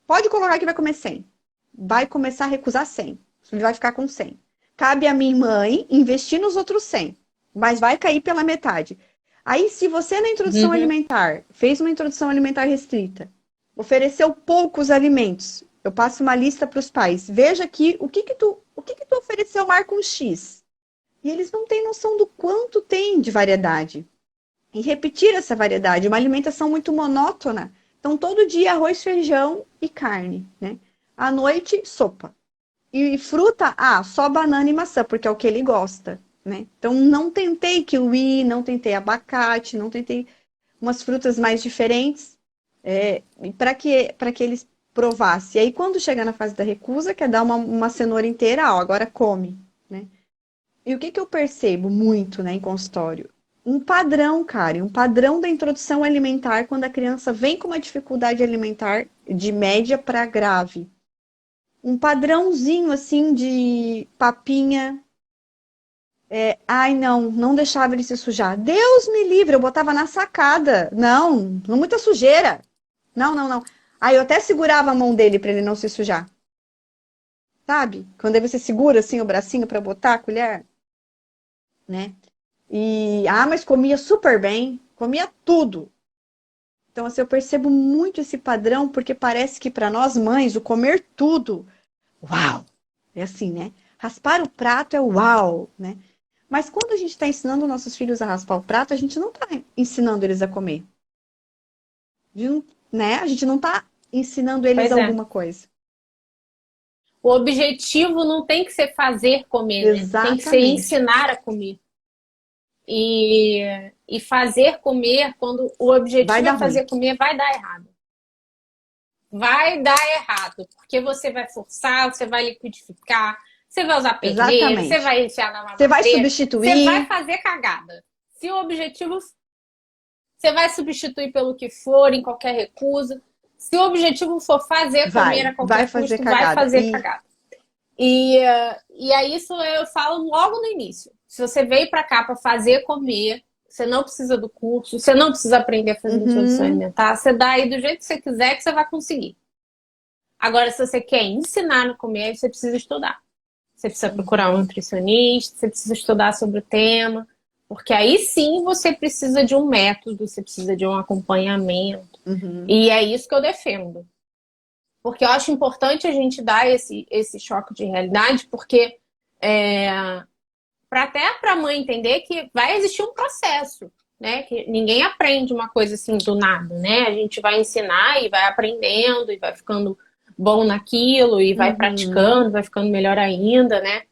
pode colocar que vai comer 100. Vai começar a recusar 100. Ele vai ficar com 100. Cabe a minha mãe investir nos outros 100, mas vai cair pela metade. Aí, se você na introdução Uhum. alimentar fez uma introdução alimentar restrita, ofereceu poucos alimentos, eu passo uma lista para os pais. Veja aqui o que que tu ofereceu, marca um X. E eles não têm noção do quanto tem de variedade. E repetir essa variedade, uma alimentação muito monótona. Então, todo dia arroz, feijão e carne, né? À noite, sopa. E fruta, só banana e maçã, porque é o que ele gosta, né? Então, não tentei kiwi, não tentei abacate, não tentei umas frutas mais diferentes, para que eles provassem. E aí, quando chega na fase da recusa, quer dar uma cenoura inteira, agora come, né? E o que que eu percebo muito, né, em consultório? Um padrão, cara, um padrão da introdução alimentar quando a criança vem com uma dificuldade alimentar de média para grave. Um padrãozinho assim de papinha. Ai, não, não deixava ele se sujar. Deus me livre, eu botava na sacada. Não, não muita sujeira. Não, não, não. Aí eu até segurava a mão dele para ele não se sujar. Sabe? Quando aí você segura assim o bracinho para botar a colher, né? Mas comia super bem, comia tudo. Então, assim, eu percebo muito esse padrão, porque parece que para nós mães, o comer tudo, uau! É assim, né? Raspar o prato é uau, né? Mas quando a gente está ensinando nossos filhos a raspar o prato, a gente não está ensinando eles a comer. Né? A gente não está ensinando eles Pois é. alguma coisa. O objetivo não tem que ser fazer comer, né? Tem que ser Exatamente. ensinar a comer. E fazer comer, quando o Vai objetivo dar é ruim. fazer comer, vai dar errado. Vai dar errado, porque você vai forçar, você vai liquidificar, você vai usar perneiro, você Exatamente. vai enfiar na Você vai mamadeira, você vai substituir. fazer cagada. Se o objetivo, você vai substituir pelo que for, em qualquer recusa. Se o objetivo for fazer comer a qualquer Vai fazer custo, vai cagada. fazer cagada. E aí isso eu falo logo no início. Se você veio para cá para fazer comer, você não precisa do curso, você não precisa aprender a fazer introdução Uhum, alimentar, você dá aí do jeito que você quiser que você vai conseguir. Agora, se você quer ensinar a comer, você precisa estudar. Você precisa procurar um uhum, nutricionista, você precisa estudar sobre o tema, porque aí sim você precisa de um método, você precisa de um acompanhamento. uhum, E é isso que eu defendo. Porque eu acho importante a gente dar esse choque de realidade, porque para até para a mãe entender que vai existir um processo, né? Que ninguém aprende uma coisa assim do nada, né? A gente vai ensinar e vai aprendendo e vai ficando bom naquilo e vai uhum. praticando, vai ficando melhor ainda, né?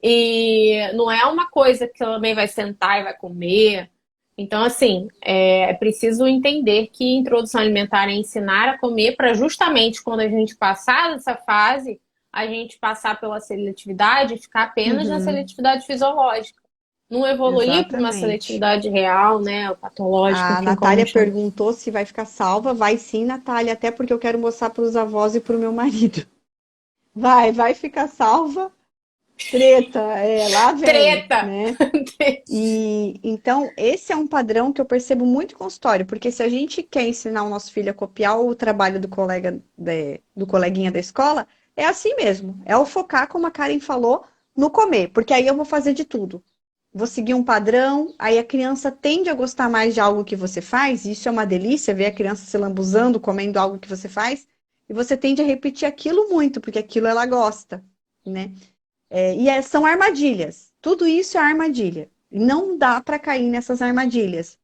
E não é uma coisa que ela também vai sentar e vai comer. Então, assim, é preciso entender que introdução alimentar é ensinar a comer para justamente quando a gente passar dessa fase, a gente passar pela seletividade e ficar apenas na Uhum, seletividade fisiológica. Não evoluir para uma exatamente. seletividade real, né? Ou patológica, A enfim, como Natália chama. perguntou se vai ficar salva. Vai sim, Natália, até porque eu quero mostrar para os avós e para o meu marido. Vai ficar salva. Treta, lá vem, Treta! né? E então esse é um padrão que eu percebo muito em consultório, porque se a gente quer ensinar o nosso filho a copiar o trabalho do colega, do coleguinha da escola, é assim mesmo. É o focar, como a Karen falou, no comer, porque aí eu vou fazer de tudo. Vou seguir um padrão, aí a criança tende a gostar mais de algo que você faz, e isso é uma delícia, ver a criança se lambuzando, comendo algo que você faz, e você tende a repetir aquilo muito, porque aquilo ela gosta, né? São armadilhas. Tudo isso é armadilha. Não dá para cair nessas armadilhas.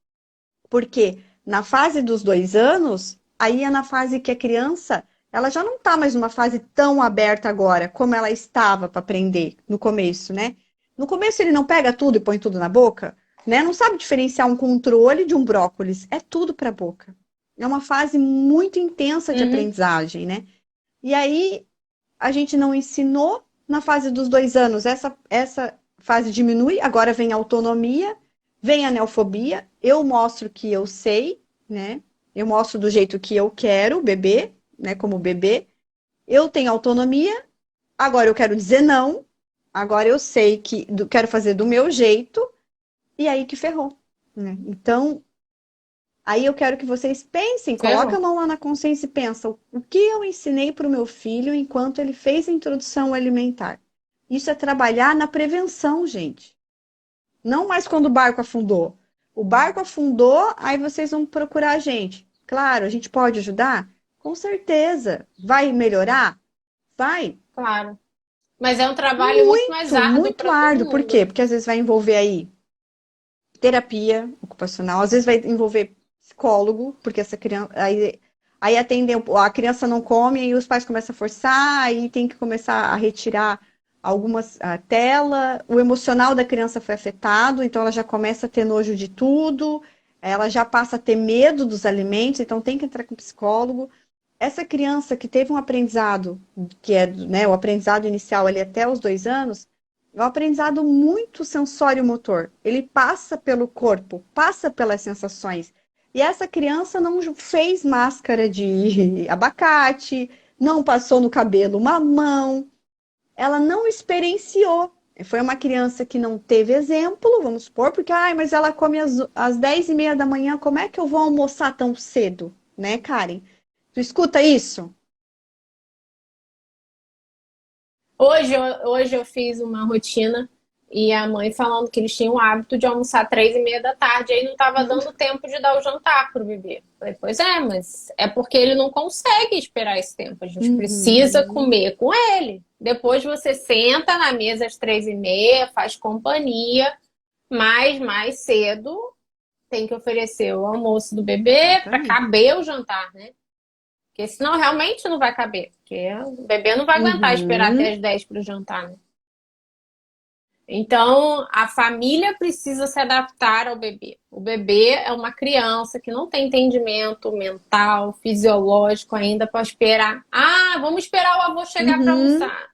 Porque na fase dos 2 anos, aí é na fase que a criança, ela já não está mais numa fase tão aberta agora, como ela estava para aprender no começo, né? No começo ele não pega tudo e põe tudo na boca, né? Não sabe diferenciar um controle de um brócolis. É tudo para a boca. É uma fase muito intensa de Uhum. aprendizagem, né? E aí a gente não ensinou na fase dos 2 anos. Essa fase diminui, agora vem a autonomia, vem a neofobia. Eu mostro que eu sei, né? Eu mostro do jeito que eu quero, bebê, né? Como bebê. Eu tenho autonomia, agora eu quero dizer não. Agora eu sei que quero fazer do meu jeito, e aí que ferrou. Né? Então, aí eu quero que vocês pensem, coloquem a Ferrou. mão lá na consciência e pensam o que eu ensinei para o meu filho enquanto ele fez a introdução alimentar. Isso é trabalhar na prevenção, gente. Não mais quando o barco afundou. O barco afundou, aí vocês vão procurar a gente. Claro, a gente pode ajudar? Com certeza. Vai melhorar? Vai. Claro. Mas é um trabalho muito mais Muito, árduo muito para todo árduo. Por mundo, quê? né? Porque às vezes vai envolver aí terapia ocupacional, às vezes vai envolver psicólogo, porque essa criança aí atender a criança não come e os pais começam a forçar, aí tem que começar a retirar algumas a tela, o emocional da criança foi afetado, então ela já começa a ter nojo de tudo, ela já passa a ter medo dos alimentos, então tem que entrar com psicólogo. Essa criança que teve um aprendizado, que é, né, o aprendizado inicial ali até os 2 anos, é um aprendizado muito sensório-motor. Ele passa pelo corpo, passa pelas sensações. E essa criança não fez máscara de abacate, não passou no cabelo mamão, ela não experienciou. Foi uma criança que não teve exemplo, vamos supor, porque, mas ela come às 10h30 da manhã, como é que eu vou almoçar tão cedo? Né, Karen? Tu escuta isso? Hoje eu fiz uma rotina e a mãe falando que eles tinham o hábito de almoçar 3h30 da tarde, aí não estava dando tempo de dar o jantar pro bebê. Falei, pois é, mas é porque ele não consegue esperar esse tempo. A gente precisa Uhum, comer com ele. Depois você senta na mesa às 3h30, faz companhia, mas mais cedo tem que oferecer o almoço do bebê para exatamente. caber o jantar, né? Porque senão realmente não vai caber. Porque o bebê não vai aguentar esperar até Uhum, as 10 para o jantar, né? Então, a família precisa se adaptar ao bebê. O bebê é uma criança que não tem entendimento mental, fisiológico ainda para esperar. Ah, vamos esperar o avô chegar para uhum, almoçar.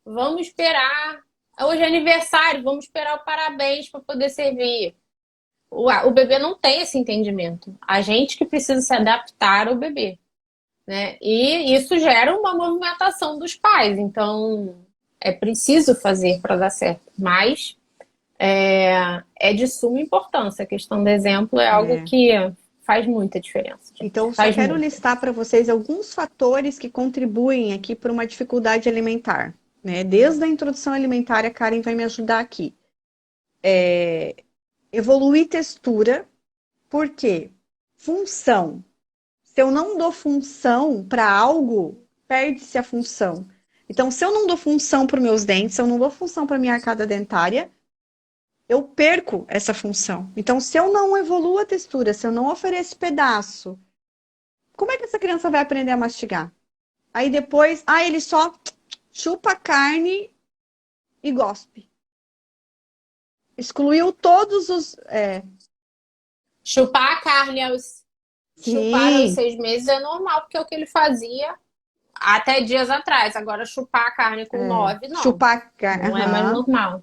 Vamos esperar. Hoje é aniversário, vamos esperar o parabéns para poder servir. O bebê não tem esse entendimento. A gente que precisa se adaptar ao bebê, né? E isso gera uma movimentação dos pais. Então, é preciso fazer para dar certo, mas é de suma importância. A questão do exemplo é algo É. que faz muita diferença, gente. Então, só Faz quero muito. listar para vocês alguns fatores que contribuem aqui para uma dificuldade alimentar, né? Desde a introdução alimentar, a Karen vai me ajudar aqui. Evoluir textura, por quê? Função. Se eu não dou função para algo, perde-se a função. Então, se eu não dou função para os meus dentes, se eu não dou função para a minha arcada dentária, eu perco essa função. Então, se eu não evoluo a textura, se eu não ofereço pedaço, como é que essa criança vai aprender a mastigar? Aí depois, ele só chupa a carne e gospe. Excluiu todos os. Chupar a carne chupar aos Sim, 6 meses é normal, porque é o que ele fazia até dias atrás. Agora, chupar a carne com 9, não. chupar a carne. Não é mais normal.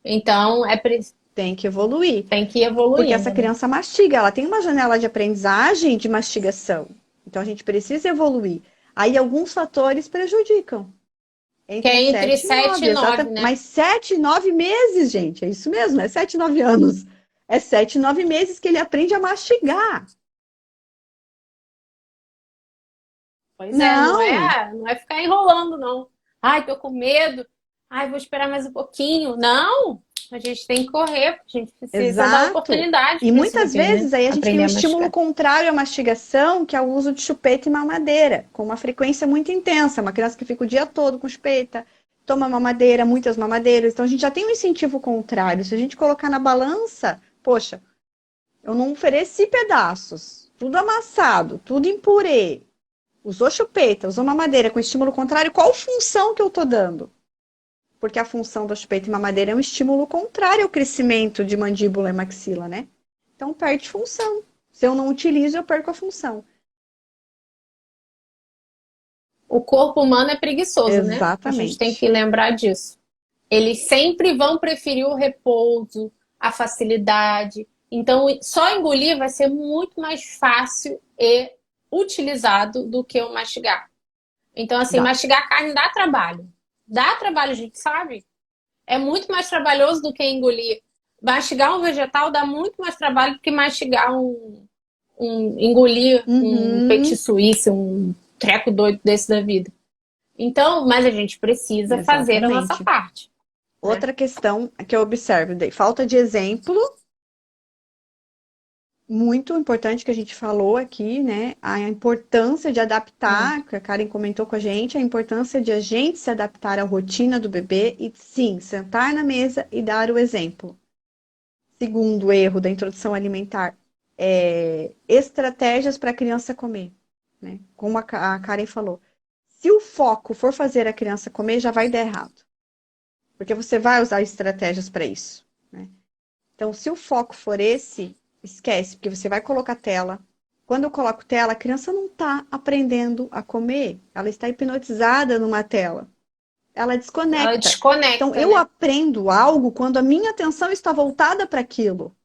Então, Tem que evoluir. tem que ir Porque essa evoluindo, né? criança mastiga, ela tem uma janela de aprendizagem de mastigação. Então a gente precisa evoluir. Aí alguns fatores prejudicam. Que Entre é entre 7 e 7 9, e 9, exatamente. né? Mas 7 e 9 meses, gente. É isso mesmo, é 7 e 9 anos. É 7 e 9 meses que ele aprende a mastigar. Pois é, não Não, é, não é ficar enrolando, não. Ai, tô com medo. Ai, vou esperar mais um pouquinho. Não! A gente tem que correr, a gente precisa dar exato. oportunidade E para esse muitas bebê, né? vezes aí a gente tem Aprender um a estímulo mastigar. contrário à mastigação, que é o uso de chupeta e mamadeira, com uma frequência muito intensa. Uma criança que fica o dia todo com chupeta, toma mamadeira, muitas mamadeiras. Então a gente já tem um incentivo contrário. Se a gente colocar na balança, poxa, eu não ofereci pedaços, tudo amassado, tudo em purê. Usou chupeta, usou mamadeira com estímulo contrário, qual função que eu tô dando? Porque a função da chupeta e mamadeira é um estímulo contrário ao crescimento de mandíbula e maxila, né? Então perde função. Se eu não utilizo, eu perco a função. O corpo humano é preguiçoso, né? A gente tem Exatamente. que lembrar disso. Eles sempre vão preferir o repouso, a facilidade. Então, só engolir vai ser muito mais fácil e utilizado do que o mastigar. Então, assim, Dá. mastigar carne dá trabalho. Dá trabalho, a gente sabe. É muito mais trabalhoso do que engolir. Mastigar um vegetal dá muito mais trabalho do que mastigar engolir um petit Uhum. suíço, um treco doido desse da vida. Então, mas a gente precisa fazer a nossa Exatamente. parte, né? Outra questão que eu observo, falta de exemplo, muito importante que a gente falou aqui, né? A importância de adaptar, Muito. que a Karen comentou com a gente, a importância de a gente se adaptar à rotina do bebê e sim, sentar na mesa e dar o exemplo. Segundo erro da introdução alimentar, estratégias para a criança comer, né? Como a Karen falou, se o foco for fazer a criança comer, já vai dar errado, porque você vai usar estratégias para isso, né? Então, se o foco for esse, esquece, porque você vai colocar tela. Quando eu coloco tela, a criança não está aprendendo a comer, ela está hipnotizada numa tela. Ela Ela desconecta. Então, desconecta, eu né? aprendo algo quando a minha atenção está voltada para aquilo.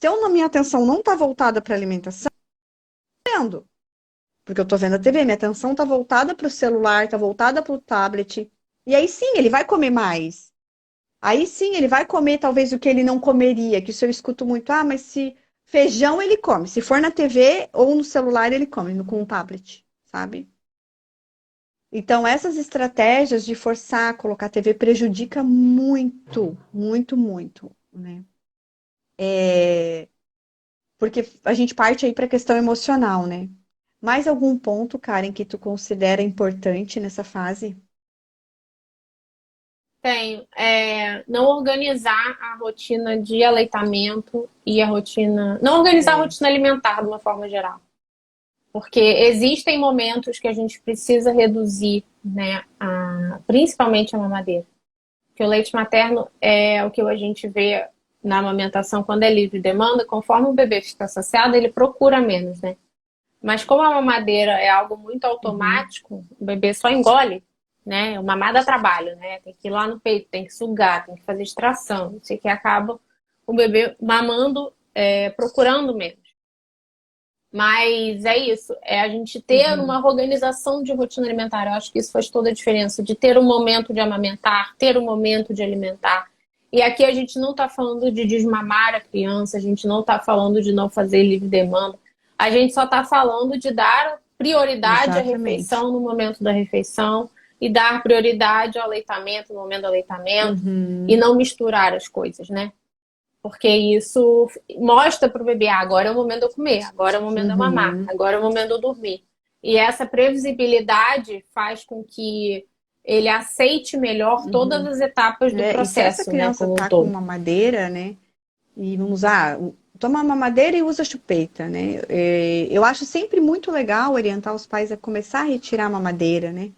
Se eu, minha atenção não está voltada para a alimentação, eu tô vendo, porque eu estou vendo a TV, minha atenção está voltada para o celular, está voltada para o tablet. E aí sim, ele vai comer mais. Aí sim, ele vai comer talvez o que ele não comeria, que isso eu escuto muito. Mas se feijão ele come, se for na TV ou no celular ele come, com o tablet, sabe? Então, essas estratégias de forçar a colocar TV prejudica muito, muito, muito, né? Porque a gente parte aí para a questão emocional, né? Mais algum ponto, Karen, que tu considera importante nessa fase? Tenho. Não organizar a rotina de aleitamento e a rotina. Não organizar a É, rotina alimentar de uma forma geral. Porque existem momentos que a gente precisa reduzir, né, principalmente a mamadeira. Porque o leite materno é o que a gente vê na amamentação quando é livre demanda, conforme o bebê fica saciado, ele procura menos, né? Mas como a mamadeira é algo muito uhum, automático, o bebê só engole, né? O mamar dá trabalho, né? Tem que ir lá no peito, tem que sugar, tem que fazer extração. Isso que acaba o bebê mamando, procurando menos. Mas é isso, é a gente ter Uhum. uma organização de rotina alimentar. Eu acho que isso faz toda a diferença, de ter um momento de amamentar, ter um momento de alimentar. E aqui a gente não está falando de desmamar a criança, a gente não está falando de não fazer livre demanda, a gente só está falando de dar prioridade à Exatamente. refeição no momento da refeição e dar prioridade ao aleitamento no momento do aleitamento e Uhum. não misturar as coisas, né? Porque isso mostra para o bebê, ah, agora é o momento de eu comer, agora é o momento de eu mamar, Uhum. agora é o momento de eu dormir. E essa previsibilidade faz com que ele aceite melhor todas Uhum. as etapas do E se essa processo, né, criança como um tá com todo. uma mamadeira, né? E vamos usar, toma uma mamadeira e usa chupeta, né? Eu acho sempre muito legal orientar os pais a começar a retirar a mamadeira, né?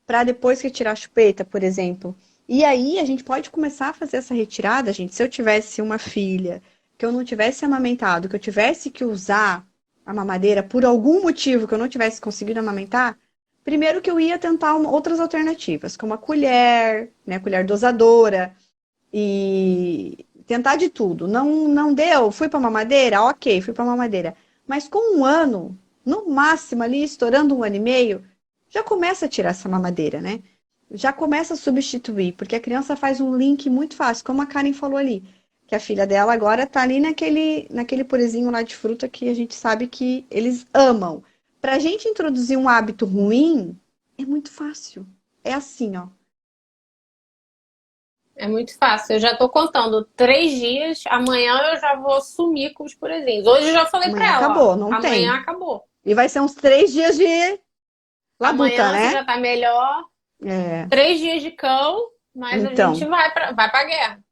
Para depois retirar a chupeta, por exemplo. E aí a gente pode começar a fazer essa retirada, gente. Se eu tivesse uma filha que eu não tivesse amamentado, que eu tivesse que usar a mamadeira por algum motivo que eu não tivesse conseguido amamentar, primeiro que eu ia tentar outras alternativas, como a colher, né, a colher dosadora e tentar de tudo. Não deu, fui para mamadeira, ok, fui para mamadeira. Mas com um ano, no máximo ali, estourando um ano e meio, já começa a tirar essa mamadeira, né? Já começa a substituir, porque a criança faz um link muito fácil, como a Karen falou ali, que a filha dela agora tá ali naquele purezinho lá de fruta que a gente sabe que eles amam. Pra gente introduzir um hábito ruim, é muito fácil. É assim, ó. É muito fácil. Eu já estou contando 3 dias, amanhã eu já vou sumir com os purezinhos. Hoje eu já falei para Amanhã ela, ó, acabou, não amanhã tem. acabou. E vai ser uns 3 dias de labuta, Amanhã você já né? está melhor. É, 3 dias de cão, mas a gente então, vai para guerra.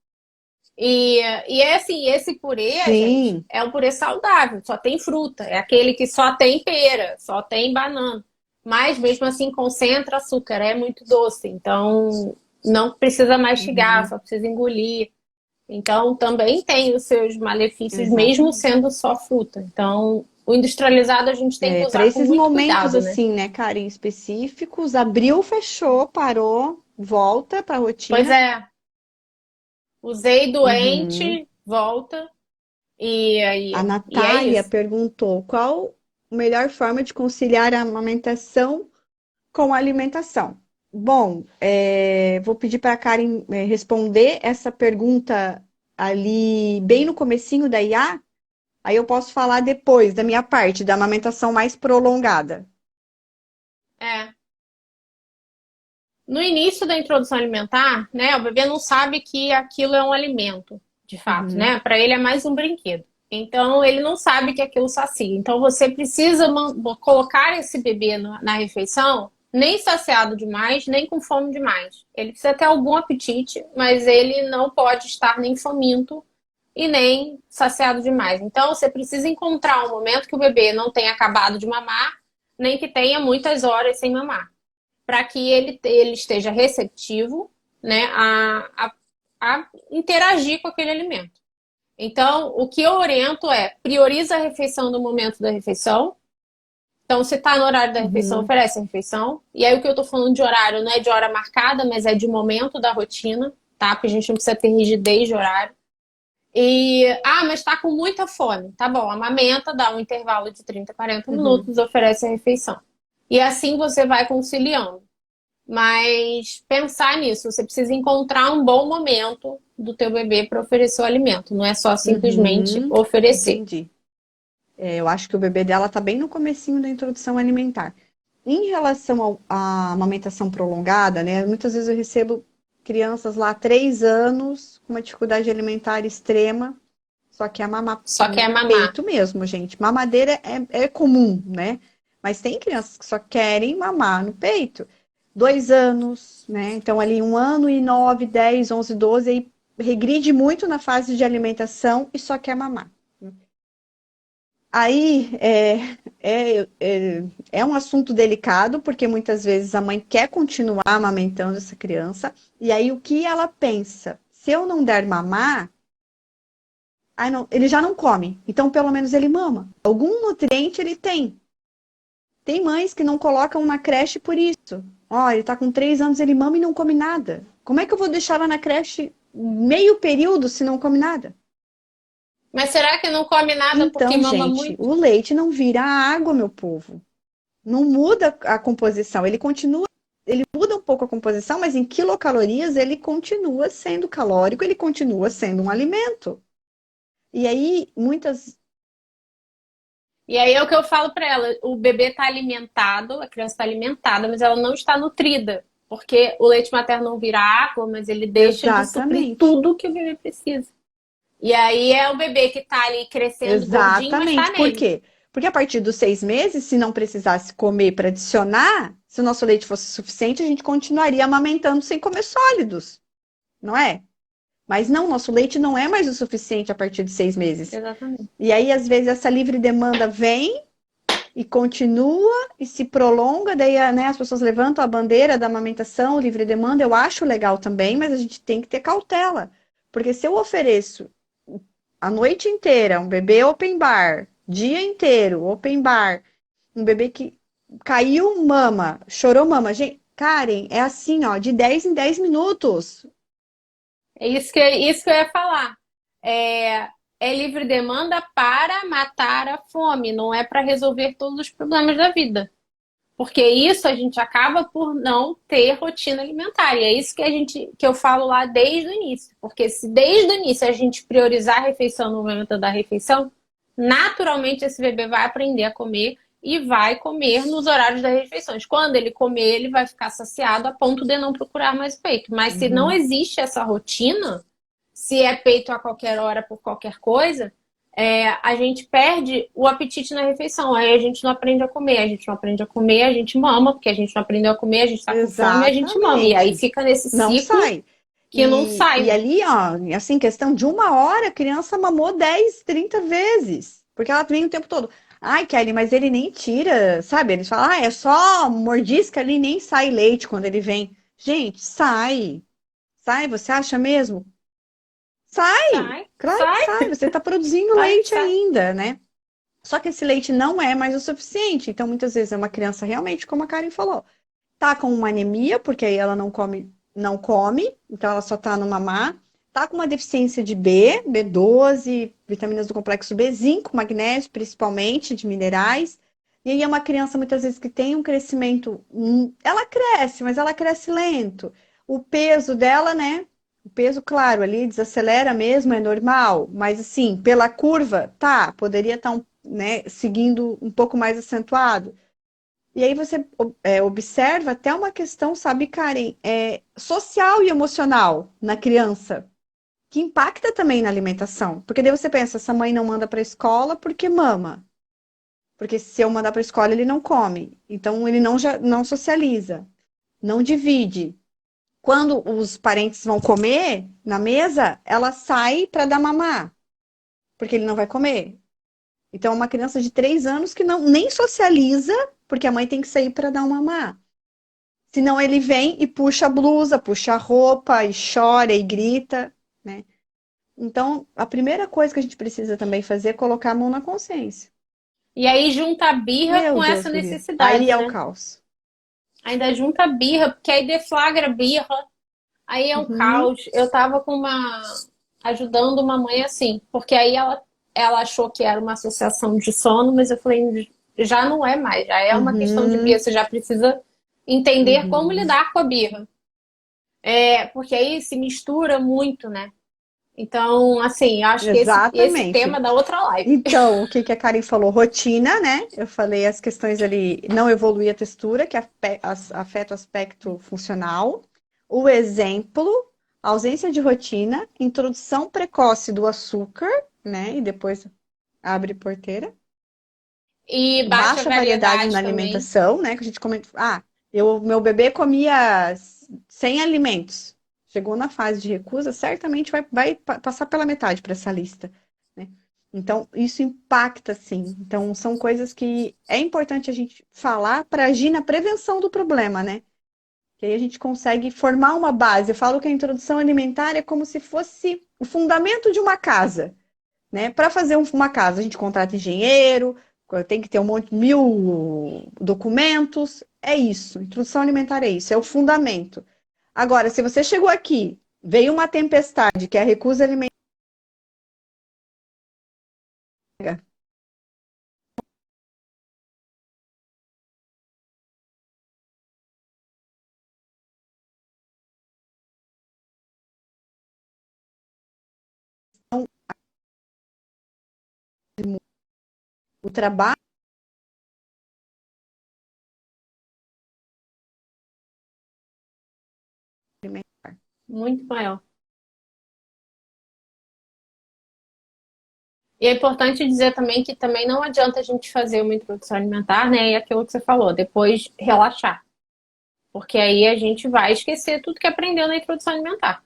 E é assim, esse purê, gente, sim, é um purê saudável, só tem fruta. É aquele que só tem pera, só tem banana. Mas mesmo assim concentra açúcar, é muito doce. Então não precisa mastigar, uhum, só precisa engolir. Então também tem os seus malefícios, mesmo exatamente. sendo só fruta. Então o industrializado a gente tem que Para usar com esses muito momentos cuidado, né? assim, né, cara, em específicos, abriu, fechou, parou, volta para a Pois rotina. é, usei Uhum. doente, volta, e A aí, e é Natália isso. perguntou qual a melhor forma de conciliar a amamentação com a alimentação. Bom, vou pedir para a Karen responder essa pergunta ali bem no comecinho da IA. Aí eu posso falar depois da minha parte, da amamentação mais prolongada. É. No início da introdução alimentar, né, o bebê não sabe que aquilo é um alimento, de fato, Uhum, né? Para ele é mais um brinquedo. Então ele não sabe que aquilo sacia. Então você precisa colocar esse bebê na refeição nem saciado demais, nem com fome demais. Ele precisa ter algum apetite, mas ele não pode estar nem faminto e nem saciado demais. Então você precisa encontrar um momento que o bebê não tenha acabado de mamar, nem que tenha muitas horas sem mamar para que ele esteja receptivo, né, a interagir com aquele alimento. Então, o que eu oriento é prioriza a refeição no momento da refeição. Então, se está no horário da refeição, uhum, oferece a refeição. E aí, o que eu estou falando de horário não é de hora marcada, mas é de momento da rotina, tá? Porque a gente não precisa ter rigidez de horário. Mas está com muita fome. Tá bom, amamenta, dá um intervalo de 30, 40 uhum. minutos, oferece a refeição. E assim você vai conciliando. Mas pensar nisso, você precisa encontrar um bom momento do teu bebê para oferecer o alimento, não é só simplesmente Uhum, oferecer. entendi. Eu acho que o bebê dela tá bem no comecinho da introdução alimentar. Em relação à amamentação prolongada, né? Muitas vezes eu recebo crianças lá 3 anos com uma dificuldade alimentar extrema, só que é mamar Só quer no mamar. peito mesmo, gente. Mamadeira é comum, né? Mas tem crianças que só querem mamar no peito. 2 anos, né? Então, ali 1 ano e 9, 10, 11, 12, aí regride muito na fase de alimentação e só quer mamar. Aí é um assunto delicado, porque muitas vezes a mãe quer continuar amamentando essa criança, e aí o que ela pensa? Se eu não der mamar, ai, não, ele já não come, então pelo menos ele mama. Algum nutriente ele tem. Tem mães que não colocam na creche por isso. Ó, ele tá com 3 anos, ele mama e não come nada. Como é que eu vou deixar ela na creche meio período se não come nada? Mas será que não come nada porque Então, mama gente, muito? o leite não vira água, meu povo. Não muda a composição. Ele continua, ele muda um pouco a composição, mas em quilocalorias ele continua sendo calórico, ele continua sendo um alimento. E aí, muitas. E aí é o que eu falo para ela, o bebê está alimentado, a criança está alimentada, mas ela não está nutrida, porque o leite materno não vira água, mas ele deixa de suprir Exatamente. tudo que o bebê precisa. E aí é o bebê que está ali crescendo gordinho, mas está Exatamente. Por nele. quê? Porque a partir dos 6 meses, se não precisasse comer para adicionar, se o nosso leite fosse suficiente, a gente continuaria amamentando sem comer sólidos, não é? Mas não, nosso leite não é mais o suficiente a partir de 6 meses. Exatamente. E aí, às vezes, essa livre demanda vem e continua e se prolonga, daí né, as pessoas levantam a bandeira da amamentação, livre demanda, eu acho legal também, mas a gente tem que ter cautela. Porque se eu ofereço a noite inteira um bebê open bar, dia inteiro open bar, um bebê que caiu mama, chorou mama, gente, Karen, é assim, ó, de 10 em 10 minutos. Isso que eu ia falar. É, é livre demanda para matar a fome, não é para resolver todos os problemas da vida. Porque isso a gente acaba por não ter rotina alimentar. E é isso que eu falo lá desde o início. Porque se desde o início a gente priorizar a refeição no momento da refeição, naturalmente esse bebê vai aprender a comer e vai comer nos horários das refeições. Quando ele comer, ele vai ficar saciado a ponto de não procurar mais peito. Mas se não Uhum. existe essa rotina, se é peito a qualquer hora por qualquer coisa, a gente perde o apetite na refeição. Aí a gente não aprende a comer, a gente não aprende a comer, a gente mama, porque a gente não aprendeu a comer, a gente tá com fome, a gente mama. E aí Exatamente. fica nesse Não ciclo sai. que não sai, E né? ali, ó, assim, questão de 1 hora, a criança mamou 10, 30 vezes. Porque ela vem o tempo todo. Ai, Kelly, mas ele nem tira, sabe? Eles falam, ah, é só mordisca ali, nem sai leite quando ele vem. Gente, sai. Sai, você acha mesmo? Sai. Sai, Claro que sai, sai. Você está produzindo sai, leite sai. ainda, né? Só que esse leite não é mais o suficiente. Então, muitas vezes é uma criança realmente, como a Karen falou, tá com uma anemia, porque aí ela não come, então ela só tá no mamar. Tá com uma deficiência de B12, vitaminas do complexo B, zinco, magnésio, principalmente, de minerais. E aí é uma criança, muitas vezes, que tem um crescimento. Ela cresce, mas ela cresce lento. O peso dela, né? O peso, claro, ali desacelera mesmo, é normal. Mas, assim, pela curva, tá, poderia estar, né, seguindo um pouco mais acentuado. E aí você observa até uma questão, sabe, Karen, social e emocional na criança, que impacta também na alimentação. Porque daí você pensa, essa mãe não manda para a escola porque mama. Porque se eu mandar para a escola, ele não come. Então ele não socializa, não divide. Quando os parentes vão comer na mesa, ela sai para dar mamar, porque ele não vai comer. Então, é uma criança de 3 anos que não nem socializa, porque a mãe tem que sair para dar um mamar. Senão ele vem e puxa a blusa, puxa a roupa, e chora e grita, né? Então, a primeira coisa que a gente precisa também fazer é colocar a mão na consciência. E aí junta a birra Meu com Deus, essa guria. Aí necessidade, é o né? caos. Ainda junta a birra, porque aí deflagra a birra, aí é um Uhum, caos. Eu tava com uma ajudando uma mãe assim, porque aí ela achou que era uma associação de sono, mas eu falei, já não é mais, já é uma questão de birra, uhum, você já precisa entender como uhum. lidar com a birra. Porque aí se mistura muito, né? Então, assim, eu acho que esse tema Exatamente. é da outra live. Então, o que que a Karen falou? Rotina, né? Eu falei as questões ali, não evoluir a textura, que afeta o aspecto funcional. O exemplo, ausência de rotina, introdução precoce do açúcar, né? E depois abre porteira. E baixa Baixa variedade na variedade também. alimentação, né? Que a gente comenta. Ah, meu bebê comia 100 alimentos. Chegou na fase de recusa, certamente vai passar pela metade para essa lista, né? Então, isso impacta, sim. Então, são coisas que é importante a gente falar para agir na prevenção do problema, né? Que aí a gente consegue formar uma base. Eu falo que a introdução alimentar é como se fosse o fundamento de uma casa, né? Para fazer uma casa, a gente contrata engenheiro, tem que ter um monte, 1000 documentos. É isso. Introdução alimentar é isso, é o fundamento. Agora, se você chegou aqui, veio uma tempestade, que é a recusa alimentar, o trabalho alimentar. Muito maior. E é importante dizer também que também não adianta a gente fazer uma introdução alimentar, né? E aquilo que você falou, depois relaxar. Porque aí a gente vai esquecer tudo que aprendeu na introdução alimentar.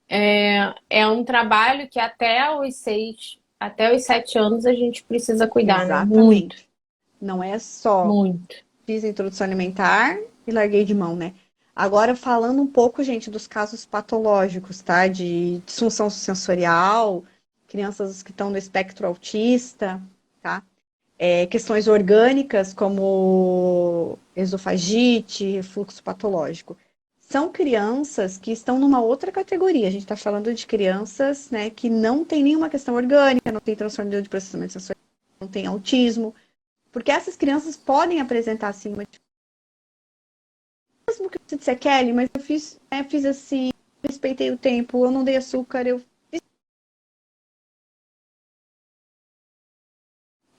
É um trabalho que até os 7 anos a gente precisa cuidar, né? Muito, Exatamente. Não é só muito. fiz a introdução alimentar e larguei de mão, né? Agora, falando um pouco, gente, dos casos patológicos, tá? De disfunção sensorial, crianças que estão no espectro autista, tá? Questões orgânicas, como esofagite, refluxo patológico. São crianças que estão numa outra categoria. A gente está falando de crianças, né, que não tem nenhuma questão orgânica, não tem transtorno de processamento sensorial, não tem autismo, porque essas crianças podem apresentar, assim, uma mesmo que você disser, Kelly, mas eu fiz assim, respeitei o tempo, eu não dei açúcar, eu fiz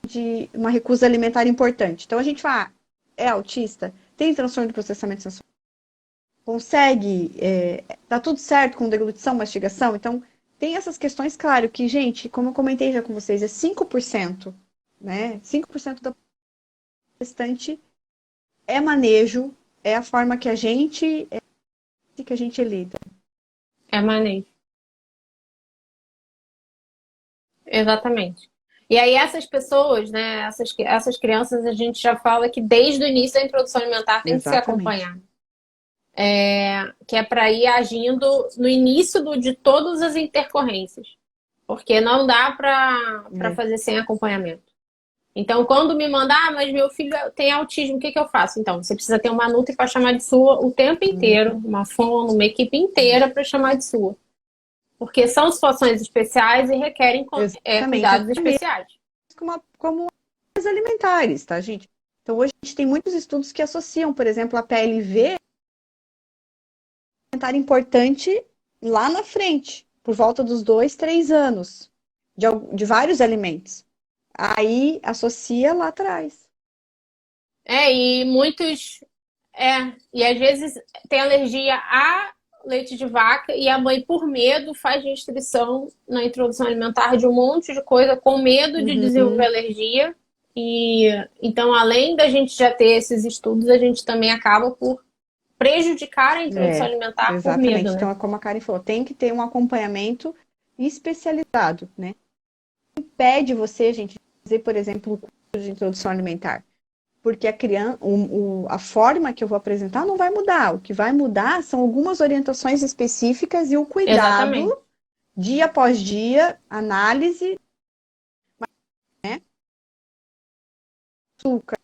de uma recusa alimentar importante. Então a gente fala, é autista, tem transtorno de processamento sensorial, consegue, tá tudo certo com deglutição, mastigação, então tem essas questões, claro, que, gente, como eu comentei já com vocês, é 5%, né? 5% da restante é manejo, é a forma que a gente lida. É maneiro. Exatamente. E aí essas pessoas, né, essas crianças, a gente já fala que desde o início da introdução alimentar tem que ser Exatamente. acompanhado. Que é para ir agindo no início de todas as intercorrências. Porque não dá para É. fazer sem acompanhamento. Então, quando me mandar, mas meu filho tem autismo, o que que eu faço? Então, você precisa ter uma nutri para chamar de sua o tempo inteiro, uma fono, uma equipe inteira para chamar de sua. Porque são situações especiais e requerem Exatamente. cuidados Até mesmo especiais. como as alimentares, tá, gente? Então, hoje a gente tem muitos estudos que associam, por exemplo, a PLV alimentar importante lá na frente, por volta dos 2, 3 anos, de vários alimentos. Aí associa lá atrás. E muitos. E às vezes tem alergia a leite de vaca e a mãe, por medo, faz restrição na introdução alimentar de um monte de coisa, com medo de desenvolver Uhum. alergia. E então, além da gente já ter esses estudos, a gente também acaba por prejudicar a introdução alimentar por medo, Exatamente. né? Então, é como a Karen falou, tem que ter um acompanhamento especializado, né? Impede você, gente, de fazer, por exemplo, o curso de introdução alimentar. Porque a criança, a forma que eu vou apresentar não vai mudar. O que vai mudar são algumas orientações específicas e o Exatamente. cuidado, dia após dia, análise, né? Açúcar.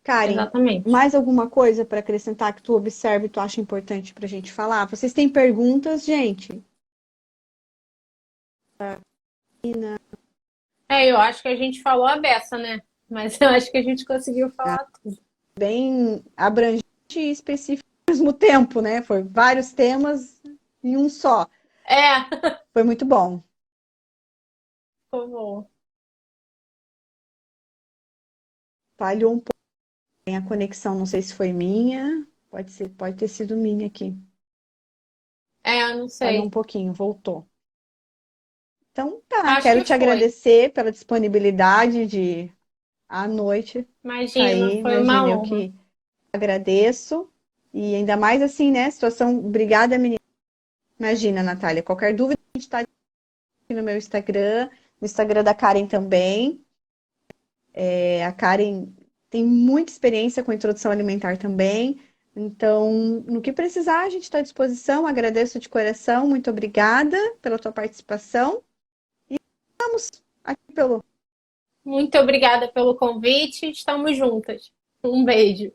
Karen, Exatamente. mais alguma coisa para acrescentar que tu observe e tu acha importante para a gente falar? Vocês têm perguntas, gente? Eu acho que a gente falou a beça, né? Mas eu acho que a gente conseguiu falar tudo. Bem abrangente e específico ao mesmo tempo, né? Foi vários temas em um só. É, Foi muito bom. ficou bom. Falhou um pouco a conexão, não sei se foi minha. Pode ser, pode ter sido minha aqui. Não Falhou um sei. pouquinho, voltou. Então tá, Acho quero que te foi. agradecer pela disponibilidade de à noite tá Imagina, aí. foi uma Imagina, eu honra. que agradeço. E ainda mais assim, né? Situação. Obrigada, menina. Imagina, Natália. Qualquer dúvida, a gente está aqui no meu Instagram, no Instagram da Karen também. A Karen tem muita experiência com introdução alimentar também. Então, no que precisar, a gente está à disposição. Agradeço de coração. Muito obrigada pela tua participação. Estamos aqui pelo Muito obrigada pelo convite. Estamos juntas. Um beijo.